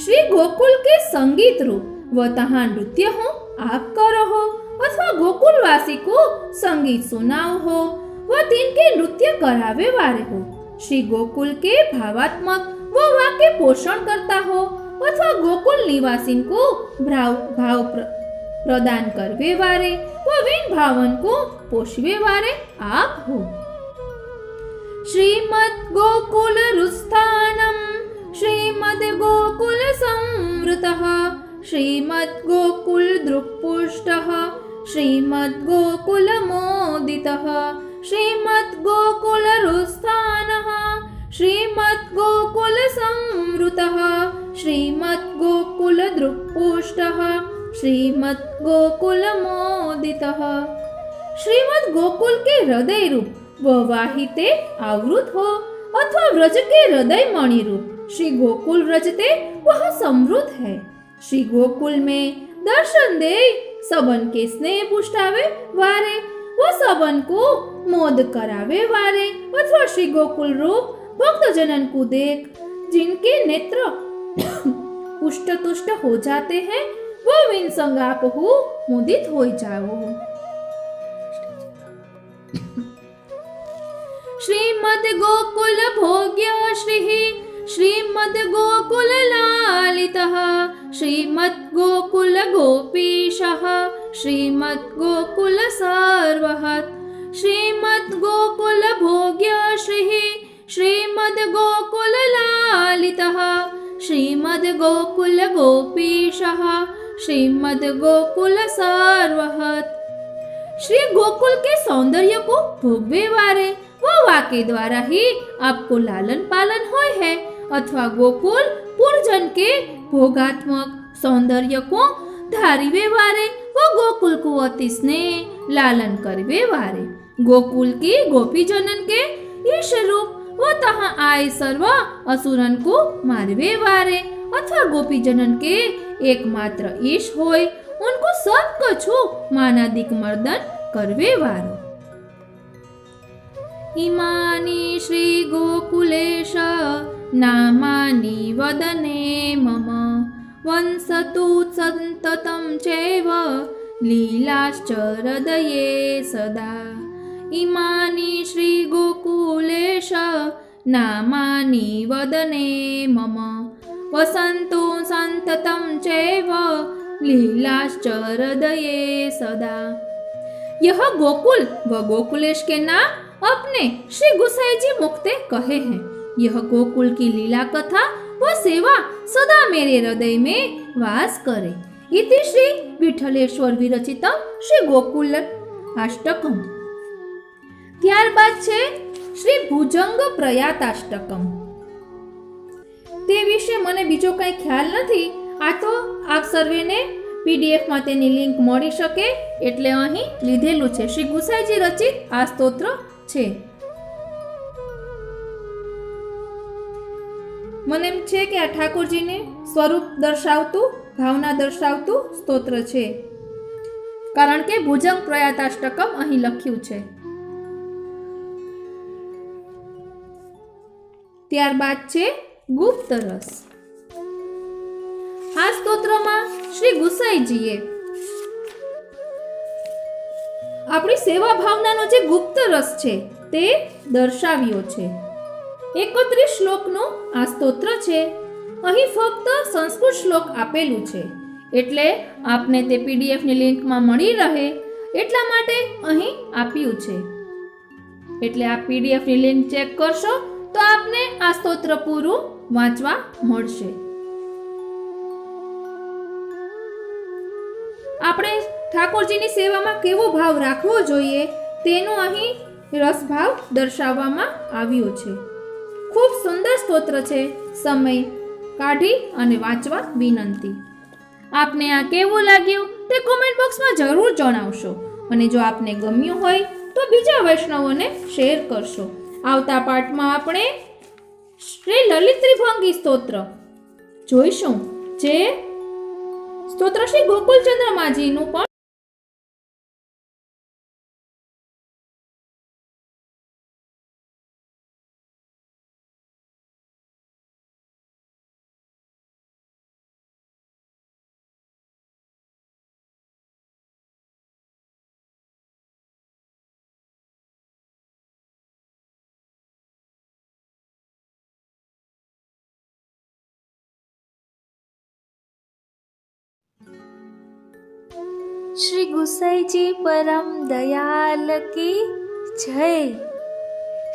श्री गोकुल के संगीत रूप व तहाँ नृत्य हो आप करो हो अथवा गोकुलवासी को संगीत सुनाओ हो व तिनके नृत्य करावे वारे हो। श्री गोकुल के भावात्मक व वाक्य पोषण करता हो अथवा गोकुल निवासी को भाव प्रदान करवे वारे व विन भावन को पोषवे वारे आप हो। श्रीमद् गोकुल रुस्थानम श्रीमद् गोकुल संवृतः श्रीमद् गोकुल दृक्पुष्टः श्रीमद् गोकुल मोदितः श्रीमद् गोकुल रुस्थानः श्रीमद् गोकुल संवृतः श्रीमद् गोकुल दृक्पुष्टः श्रीमद् गोकुल मोदितः। श्रीमद् गोकुल के हृदय रूप व वाहिते आवृत हो अथवा व्रज के हृदय मणि रूप श्री गोकुल व्रजते वह समृद्ध है। श्री गोकुल में दर्शन दे सबन के स्नेह पुष्टावे वारे व सबन को मोद करावे वारे अथवा श्री गोकुल रूप भक्त जनन को देख जिनके नेत्र पुष्ट तुष्ट हो जाते हैं वो विन संग आप हो मुदित हो जाओ। श्रीमद् गोकुल भोग्य श्रीः श्रीमद् गोकुल लालितः श्रीमद् गोकुल गोपीशः श्रीमद् गोकुल सर्वहत् श्रीमद् गोकुल भोग्य श्रीः श्रीमद् गोकुल लालितः श्रीमद् गोकुल गोपीशः श्रीमद् गोकुल सर्वहत्। श्री गोकुल के सौंदर्य को भोगवे वारे वो वाके द्वारा ही आपको लालन पालन होय है अथवा गोकुल पुरजन के भोगात्मक सौंदर्य को धारीवे वारे वो गोकुल को अति स्नेह लालन करवे वारे गोकुल की गोपी जनन के ईश रूप वो तहाँ आए सर्व असुरन को मारवे वारे अथवा गोपी जनन के एकमात्र ईश होय उनको सब कछु मानादिक मर्दन करवे वारो। इमानि श्री गोकुलेश नामानि वदने मम वंसतु सन्ततं चैव लीलाश्च हृदये सदा। इमानि श्री गोकुलेश नामानि वदने मम वसन्तु सन्ततं चैव लीलाश्च हृदये सदा। यह गोकुल व गोकुलेश के नाम अपने श्री गुसाई जी मुक्ते कहे हैं। यह गोकुल की लीला कथा व सेवा सदा मेरे हृदय में वास करे। इति श्री विठलेश्वर विरचितम श्री गोकुल अष्टकम। ત્યારબાદ છે શ્રી ભુજંગ પ્રયાતાષ્ટકમ। તે વિશે મને બીજો કઈ ખ્યાલ નથી। આ તો આપ સર્વેને પીડીએફ માં તેની લિંક મળી શકે એટલે અહીં લીધેલું છે। શ્રી ગુસાઈજી રચિત આ સ્તોત્ર છે। મને એમ છે કે આ ઠાકોરજીને સ્વરૂપ દર્શાવતું, ભાવના દર્શાવતું સ્તોત્ર છે, કારણ કે ભુજંગ પ્રયાતાષ્ટકમ અહીં લખ્યું છે. ત્યારબાદ છે ગુપ્ત રસ. આ સ્તોત્રમાં શ્રી ગુસાઈજીએ આપણી સેવા ભાવનાનો જે ગુપ્ત રસ છે તે દર્શાવ્યો છે. 31 શ્લોકનું આ સ્તોત્ર છે. અહીં ફક્ત સંસ્કૃત શ્લોક આપેલું છે, એટલે આપને તે પીડીએફની લિંકમાં મળી રહે એટલા માટે અહીં આપ્યું છે. એટલે આ પીડીએફની લિંક ચેક કરશો તો આપને આ સ્તોત્ર પૂરું વાંચવા મળશે. આપણે ઠાકોરજીની સેવામાં કેવો ભાવ રાખવો જોઈએ તેનો અહીં રસભાવ દર્શાવવામાં આવ્યો છે. ખૂબ સુંદર સ્તોત્ર છે. સમય કાઢી અને વાંચવા વિનંતી. આપને આ કેવું લાગ્યું તે કોમેન્ટ બોક્સમાં જરૂર જણાવશો, અને જો આપને ગમ્યું હોય તો બીજા વૈષ્ણવોને શેર કરશો. આવતા પાઠમાં આપણે શ્રી લલિત ત્રિભંગી સ્તોત્ર જોઈશું, જે સ્તોત્ર શ્રી ગોકુલચંદ્ર માજીનું પણ શ્રી ગુસાઈજી પરમ દયાલ કી જય.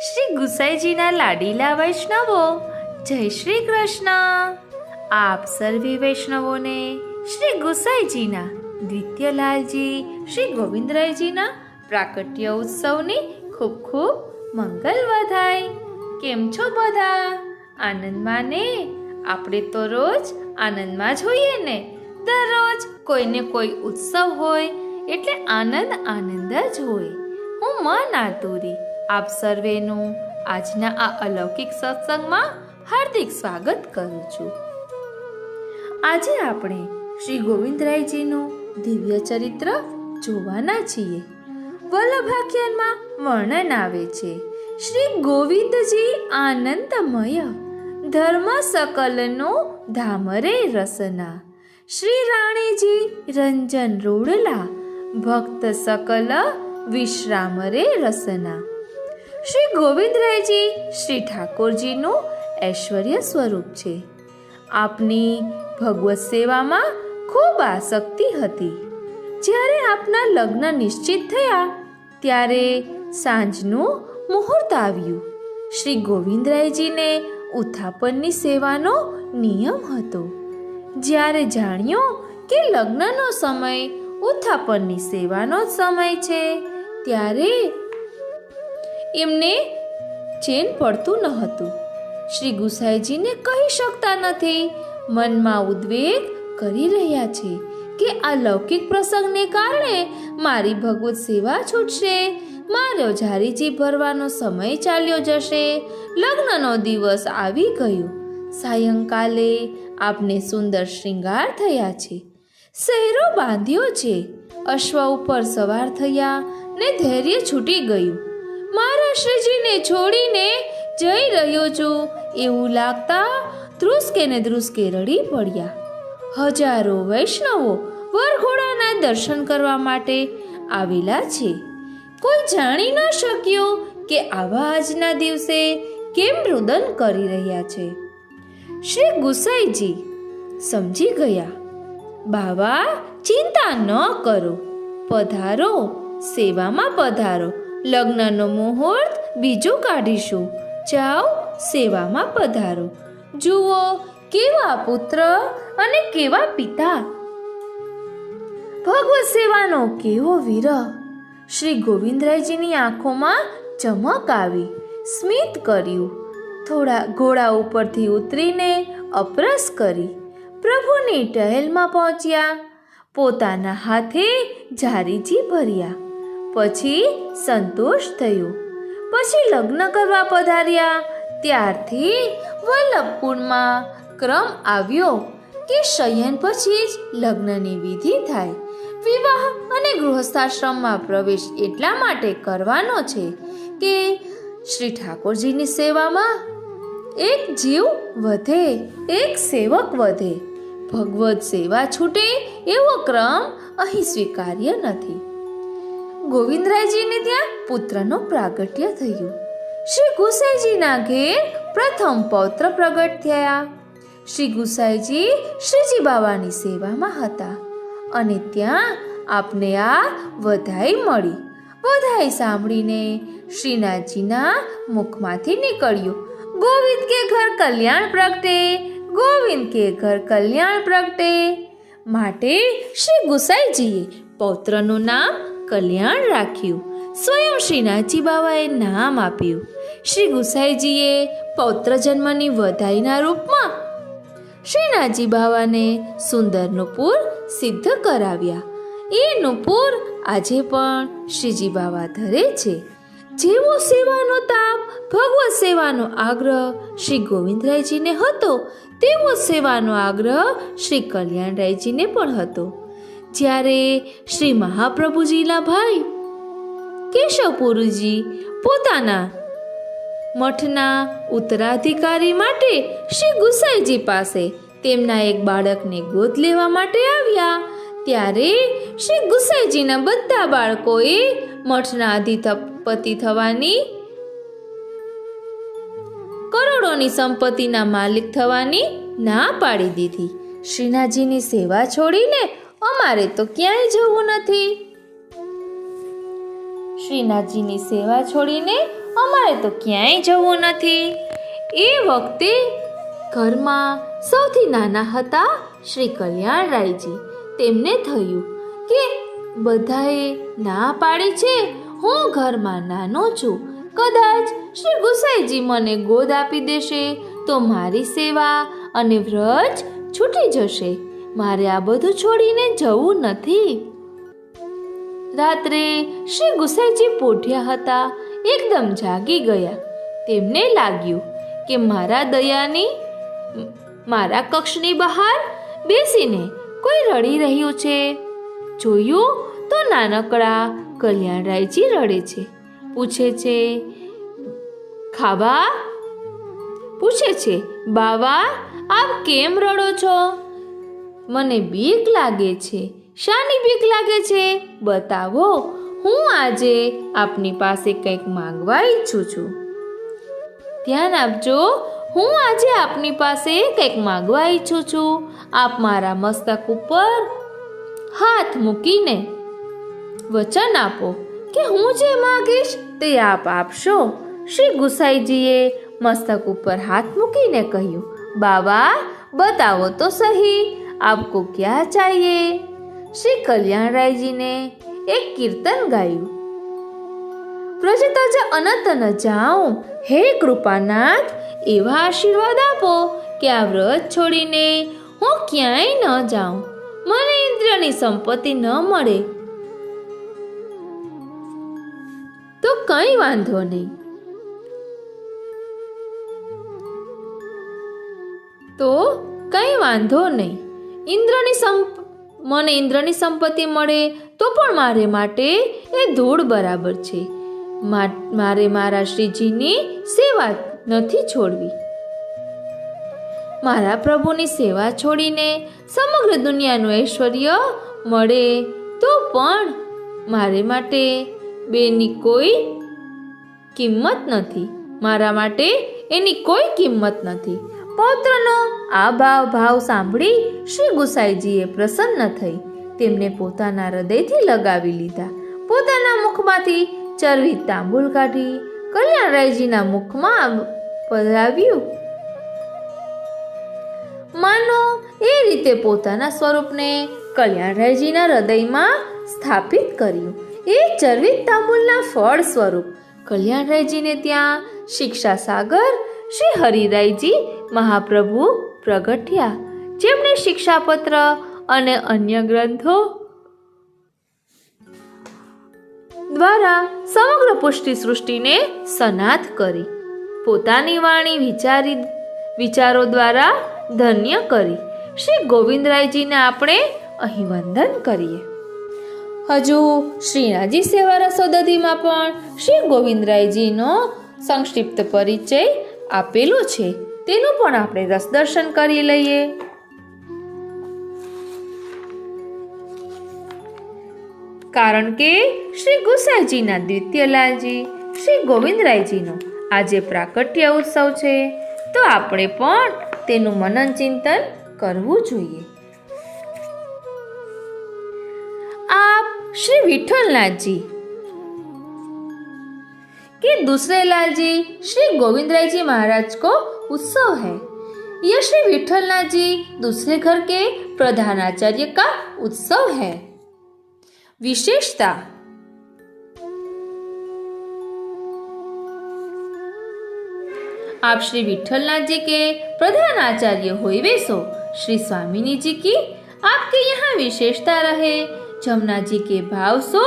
શ્રી ગુસાઈજીના લાડીલા વૈષ્ણવો, જય શ્રી કૃષ્ણ. આપ સર્વે વૈષ્ણવોને શ્રી ગુસાઈજીના દ્વિતીયલાલજી શ્રી ગોવિંદરાયજીના પ્રાકટ્ય ઉત્સવની ખૂબ ખૂબ મંગલ વધાય. કેમ છો બધા? આનંદમાં ને? આપણે તો રોજ આનંદમાં જ હોઈએ ને. દરરોજ કોઈને કોઈ ઉત્સવ હોય એટલે આનંદ આનંદ જ હોય. હું મન આતુરી આપ સર્વેનું આજના આ અલૌકિક સત્સંગમાં હાર્દિક સ્વાગત કરું છું. આજે આપણે શ્રી ગોવિંદરાયજીનું દિવ્ય ચરિત્ર જોવાના છીએ. વલ્લભાખ્યાનમાં વર્ણન આવે છે, શ્રી ગોવિંદજી આનંદમય, ધર્મ સકલનો ધામરે રસના. શ્રી રાણીજી રંજન રોડલા, ભક્ત સકલ વિશ્રામ રે રસના. શ્રી ગોવિંદરાયજી શ્રી ઠાકોરજીનું ઐશ્વર્ય સ્વરૂપ છે. આપની ભગવત સેવામાં ખૂબ આસક્તિ હતી. જ્યારે આપના લગ્ન નિશ્ચિત થયા ત્યારે સાંજનું મુહૂર્ત આવ્યું. શ્રી ગોવિંદરાયજીને ઉત્થાપનની સેવાનો નિયમ હતો. જ્યારે જાણ્યો કે લગ્નનો સમય ઉત્થાપનની સેવાનો જ સમય છે, ત્યારે એમને ચેન પડતું ન હતું. શ્રી ગુસાઈજીને કહી શકતા નથી. મનમાં ઉદ્વેગ કરી રહ્યા છે કે આ લૌકિક પ્રસંગને કારણે મારી ભગવત સેવા છૂટશે, મારો ઝારીજી ભરવાનો સમય ચાલ્યો જશે, લગ્નનો દિવસ આવી ગયો. સાયંકાલે આપને સુંદર શ્રૃંગાર થયા છે, સહેરો બાંધ્યો છે, અશ્વ ઉપર સવાર થયા ને ધૈર્ય છૂટી ગયું. મારા શ્રીજીને છોડીને જઈ રહ્યો છું એવું લાગતા ધ્રુસકે ને ધ્રુસકે રડી પડ્યા. હજારો વૈષ્ણવો વરઘોડાના દર્શન કરવા માટે આવેલા છે. કોઈ જાણી ન શક્યું કે આવા આજના દિવસે કેમ રુદન કરી રહ્યા છે. શ્રી ગુસાઈજી સમજી ગયા. બાવા, ચિંતા ન કરો, પધારો, સેવામાં પધારો. લગ્નનો મુહૂર્ત બીજું કાઢીશું. જાઓ, સેવામાં પધારો. જુઓ કેવા પુત્ર અને કેવા પિતા, ભગવત સેવાનો કેવો વિરહ. શ્રી ગોવિંદરાયજીની આંખોમાં ચમક આવી. સ્મિત કર્યું. થોડા ઘોડા ઉપરથી ઉતરીને અપરસ કરી પ્રભુની ટહેલમાં પહોંચ્યા. પોતાના હાથે ઝારીજી ભર્યા. પછી સંતોષ થયો. પછી લગ્ન કરવા પધાર્યા ત્યારથી વલ્લભકુંડમાં ક્રમ આવ્યો કે શયન પછી જ લગ્નની વિધિ થાય. વિવાહ અને ગૃહસ્થાશ્રમમાં પ્રવેશ એટલા માટે કરવાનો છે કે શ્રી ઠાકોરજીની સેવામાં એક જીવ વધે, એક સેવક વધે. ભગવત સેવા છૂટે એવો ક્રમ અહીં સ્વીકાર્ય નથી. ગોવિંદરાયજીને ત્યાં પુત્રનો પ્રાગટ્ય થયું. શ્રી ગુસાઈજીના ઘેર પ્રથમ પૌત્ર પ્રગટ થયા. શ્રી ગુસાઈજી શ્રીજી બાવાની સેવામાં હતા અને ત્યાં આપને આ વધાઈ મળી. વધાઈ સાંભળીને શ્રીનાથજીના મુખમાંથી નીકળ્યું, ગોવિંદ કે ઘર કલ્યાણ પ્રગટે, ગોવિંદ કે ઘર કલ્યાણ પ્રગટે. માટે શ્રી ગુસાઈજીએ પૌત્રનું નામ કલ્યાણ રાખ્યું. સ્વયં શ્રીનાથજી બાવાએ નામ આપ્યું. શ્રી ગુસાઈજીએ પૌત્ર જન્મની વધાઈના રૂપમાં શ્રીનાથજી બાવાને સુંદર નુપુર સિદ્ધ કરાવ્યા. એ નુપુર આજે પણ શ્રીજી બાવા ધરે છે. જેવો સેવાનો તાપ, ભગવત સેવાનો આગ્રહ શ્રી ગોવિંદરાયજીને હતો, તેવો સેવાનો આગ્રહ શ્રી કલ્યાણરાયજીને પણ હતો. જ્યારે શ્રી મહાપ્રભુજીના ભાઈ કેશવપુરીજી પોતાના મઠના ઉત્તરાધિકારી માટે શ્રી ગુસાઈજી પાસે તેમના એક બાળકને ગોદ લેવા માટે આવ્યા, ત્યારે શ્રી ગુસાઈજીના બધા બાળકોએ મઠના અધિપતિ થવાની, કરોડોની સંપત્તિના માલિક થવાની ના પાડી દીધી. શ્રીનાથજીની સેવા છોડીને અમારે તો ક્યાંય જવું નથી. શ્રીનાથજીની સેવા છોડીને અમારે તો ક્યાંય જવું નથી. એ વખતે ઘરમાં સૌથી નાના હતા શ્રી કલ્યાણરાયજી. તેમને થયું કે બધાએ ના પાડી છે, હું ઘરમાં નાનો છું, કદાચ શ્રી ગુસાઈજી મને ગોદ આપી દેશે તો મારી સેવા અને વ્રજ છૂટી જશે. મારે આ બધું છોડીને જવું નથી. રાત્રે શ્રી ગુસાઈજી પોઢ્યા હતા, એકદમ જાગી ગયા. તેમને લાગ્યું કે મારા કક્ષની બહાર બેસીને કોઈ રડી રહ્યું છે. જોયું તો નાનકડા કલ્યાણરાયજી રડે છે. પૂછે છે, બાવા આપ કેમ રડો છો? મને બીક લાગે છે. શાની બીક લાગે છે? બતાવો, હું આજે આપની પાસે કંઈક માંગવા ઈચ્છું છું. ધ્યાન આપજો, હું આજે આપની પાસે કંઈક માંગવા ઈચ્છું છું. આપ મારા મસ્તક ઉપર હાથ મૂકીને વચન આપો કે હું જે માંગીશ તે આપ આપશો. શ્રી ગુસાઈજીએ મસ્તક ઉપર હાથ મૂકીને કહ્યું, બાવા बताओ तो सही आपको क्या चाहिए। श्री कल्याणराय जी ने एक कीर्तन गाયું, પ્રજતજ અનંત ન જાઉં, હે કૃપાનાથ એવા આશીર્વાદ આપો કે આ વ્રત છોડીને હું ક્યાંય ન જાઉં, મને ઇન્દ્રિયની સંપત્તિ ન મળે તો કંઈ વાંધો નહીં, મને ઇન્દ્રની સંપત્તિ મળે તો પણ મારે માટે એ ધૂળ બરાબર છે. મારે મારા શ્રીજીની સેવા નથી છોડવી. મારા પ્રભુની સેવા છોડીને સમગ્ર દુનિયાનું ઐશ્વર્ય મળે તો પણ મારે માટે બેની કોઈ કિંમત નથી, મારા માટે એની કોઈ કિંમત નથી. પૌત્રનો આ ભાવ સાંભળી શ્રી ગુસાઈજીએ પ્રસન્ન થઈ તેમને પોતાના હૃદયથી લગાવી લીધા. પોતાના મુખમાંથી ચરવી તાંબુલ કાઢી કલ્યાણરાયજીના મુખમાં પધરાવ્યું. માનો એ રીતે પોતાના સ્વરૂપને કલ્યાણરાયજીના હૃદયમાં સ્થાપિત કર્યું. એ ચરવિત તાંબુલના ફળ સ્વરૂપ કલ્યાણરાયજીને ત્યાં શિક્ષા સાગર શ્રી હરિરાયજી મહાપ્રભુ પ્રગટ્યા, જેમણે શિક્ષાપત્ર અને અન્ય ગ્રંથો દ્વારા સમગ્ર પુષ્ટિ સૃષ્ટિને સનાથ કરી. પોતાની વાણી વિચારો દ્વારા ધન્ય કરી. શ્રી ગોવિંદરાયજીને આપણે અહીં વંદન કરીએ. હજુ શ્રીનાથજી સેવા રસોદધીમાં પણ શ્રી ગોવિંદરાયજીનો સંક્ષિપ્ત પરિચય આપેલો છે. તેનું પણ આપણે રસદર્શન કરી લઈએ. કારણ કે શ્રી ગુસાઈજીના દ્વિતીય લાલજી શ્રી ગોવિંદરાયજીનો આજે પ્રાકટ્ય ઉત્સવ છે, તો આપણે પણ તેનું મનન ચિંતન કરવું જોઈએ. आप श्री विठलनाथ जी के दूसरे लाल जी श्री गोविंदराय जी महाराज को उत्सव है. यह श्री विठलनाथ जी दूसरे घर के प्रधानाचार्य का उत्सव है. विशेषता आप श्री विठलनाथ जी के प्रधान आचार्य होइवे सो. श्री स्वामिनी जी की आपके यहाँ विशेषता रहे. जमुना जी के भाव सो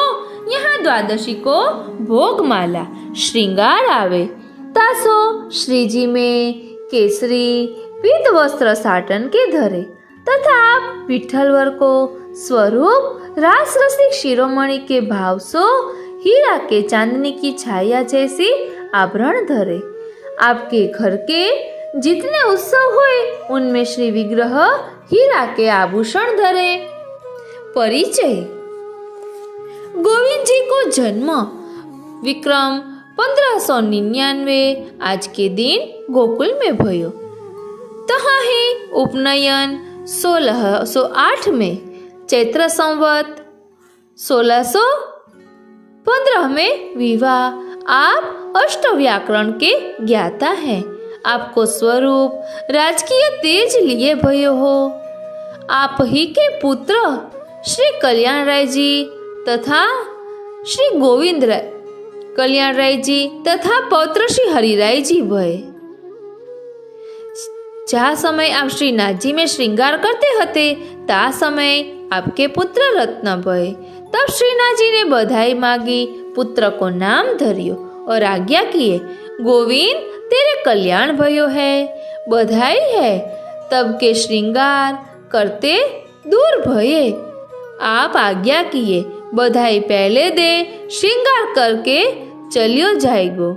यहाँ द्वादशी को भोगमाला श्रृंगार आवे. तासो श्री जी में केसरी पीत वस्त्र साटन के धरे तथा आप विठलवर को स्वरूप रास रसिक शिरोमणि के भाव सो हीरा के चांदनी की छाया जैसी आभरण धरे. आपके घर के जितने उत्सव हुए उनमें श्री विग्रह हीरा के आभूषण धरे. परिचय. गोविंद जी को जन्म विक्रम 1599 आज के दिन गोकुल में भयो. तहाँ ही उपनयन 1608 में, चैत्र संवत 1615 में विवाह. आप अष्ट व्याकरण के ज्ञाता हैं. आपको स्वरूप राजकीय तेज लिए भयो हो. आप ही के पुत्र श्री कल्याण राय जी तथा श्री गोविंद कल्याण राय जी तथा पौत्र श्री हरिराय जी भय. जहाँ समय आप श्रीनाथ जी में श्रृंगार करते हते ता समय आपके पुत्र रत्न भय. तब श्रीनाथ जी ने बधाई मांगी, पुत्र को नाम धरियो और आज्ञा किए, गोविंद तेरे कल्याण भयो है, बधाई है. तब के श्रृंगार करते दूर भये. आप आज्ञा किए, बधाई पहले दे, श्रृंगार करके चलियो जाएगो.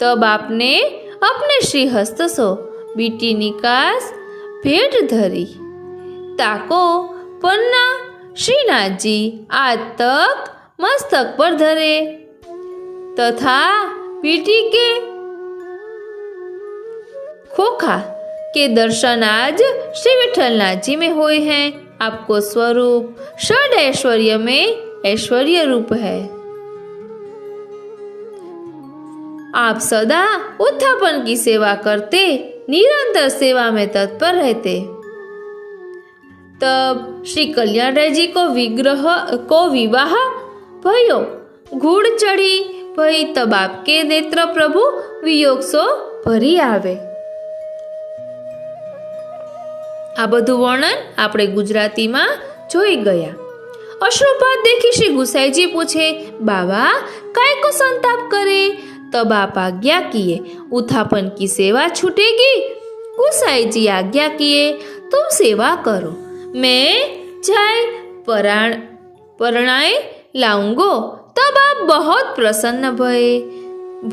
तब आपने अपने श्री हस्त सो बीटी निकास भेंट धरी. ताको पन्ना श्रीनाथ जी आज तक मस्तक पर धरे तथा बीटी के खोखा के दर्शन आज श्री विठलनाथ जी में हुए हैं. आपको स्वरूप षड ऐश्वर्य में ऐश्वर्य रूप है. आप सदा उत्थापन की सेवा करते, निरंतर सेवा में तत्पर रहते. तब श्री कल्याण राय जी को विवाह भयो. घूड़ चढ़ी भई तब आपके नेत्र प्रभु वियोग सो भरी आवे. આ બધું વર્ણન આપણે ગુજરાતીમાં જોઈ ગયા. અશ્રુપાત देखी श्री गुसाईजी पूछे, बाबा काय को संताप करे? तब आप आज्ञा किए, उत्थापन की सेवा छूटेगी. गुसाईजी आज्ञा किए, तुम सेवा करो, मैं जाए परणाए लाऊंगो. तब आप बहुत प्रसन्न भये.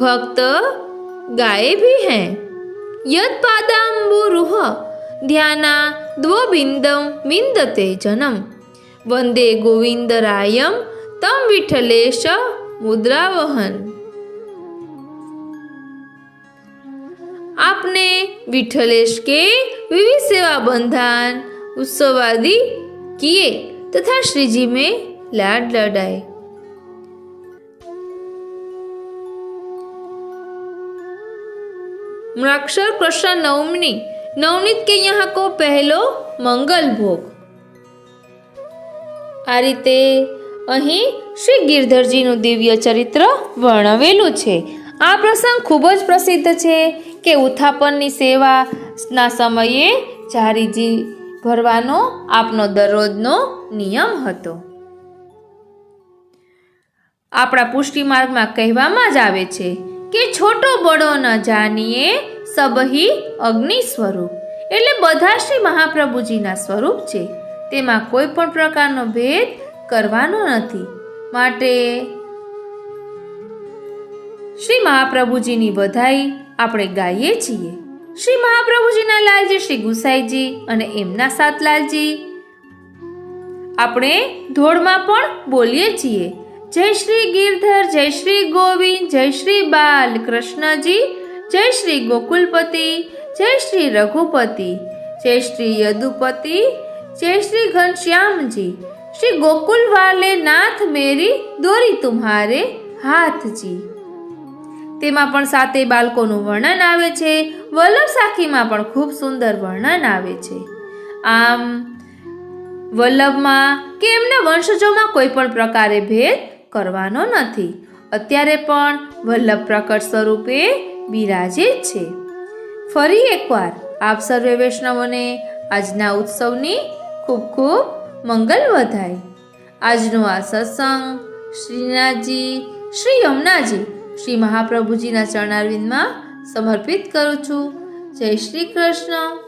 भक्त गाये भी हैं, यद पादाम्बुरुह ध्याना द्वोबिंदम विंदते जनम. वंदे गोविंदरायम तम विठलेश मुद्रावहन. आपने विठलेश के विविध सेवा बंधन उत्सवादि किए तथा श्री जी में लाड लडाए. मृक्षर कृष्ण नवनीत के यहाँ को पहलो मंगल भोग. आ रीते અહીં શ્રી ગિરધરજીનું દિવ્ય ચરિત્ર વર્ણવેલું છે. આ પ્રસંગ ખૂબ જ પ્રસિદ્ધ છે કે ઉત્થાપનની સેવાના સમયે જારીજી ભરવાનો આપનો દરરોજનો નિયમ હતો. આપણા પુષ્ટિ માર્ગમાં કહેવામાં જ આવે છે કે છોટો બડો ન જાનીએ સબહી અગ્નિ સ્વરૂપ, એટલે બધા શ્રી મહાપ્રભુજીના સ્વરૂપ છે, તેમાં કોઈ પણ પ્રકારનો ભેદ કરવાનો નથી. માટે શ્રી મહાપ્રભુજીની વધાઈ આપણે ગાઈએ છીએ. શ્રી મહાપ્રભુજીના લાલજી શ્રી ગુસાઈજી અને એમના સાતલાલજી આપણે ધોળમાં પણ બોલીએ છીએ, જય શ્રી ગિરધર, જય શ્રી ગોવિંદ, જય શ્રી બાલ કૃષ્ણજી, જય શ્રી ગોકુલપતિ, જય શ્રી રઘુપતિ, જય શ્રી યદુપતિ, જય શ્રી ઘનશ્યામજી, શ્રી ગોકુલ વાલે નાથ મેરી દોરી તુમ્હારે હાથજી. તેમાં પણ સાતે બાળકોનું વર્ણન આવે છે. વલ્લભ સાખીમાં પણ ખૂબ સુંદર વર્ણન આવે છે. આમ વલ્લભમાં કે એમના વંશજોમાં કોઈ પણ પ્રકારે ભેદ કરવાનો નથી. અત્યારે પણ વલ્લભ પ્રકટ સ્વરૂપે બિરાજે છે. ફરી એકવાર આપ સર્વે વૈષ્ણવોને આજના ઉત્સવની ખૂબ ખૂબ મંગલ વધાય. આજનો આ સત્સંગ શ્રીનાથજી, શ્રી યમુનાજી, શ્રી મહાપ્રભુજીના ચરણારવિંદમાં સમર્પિત કરું છું. જય શ્રી કૃષ્ણ.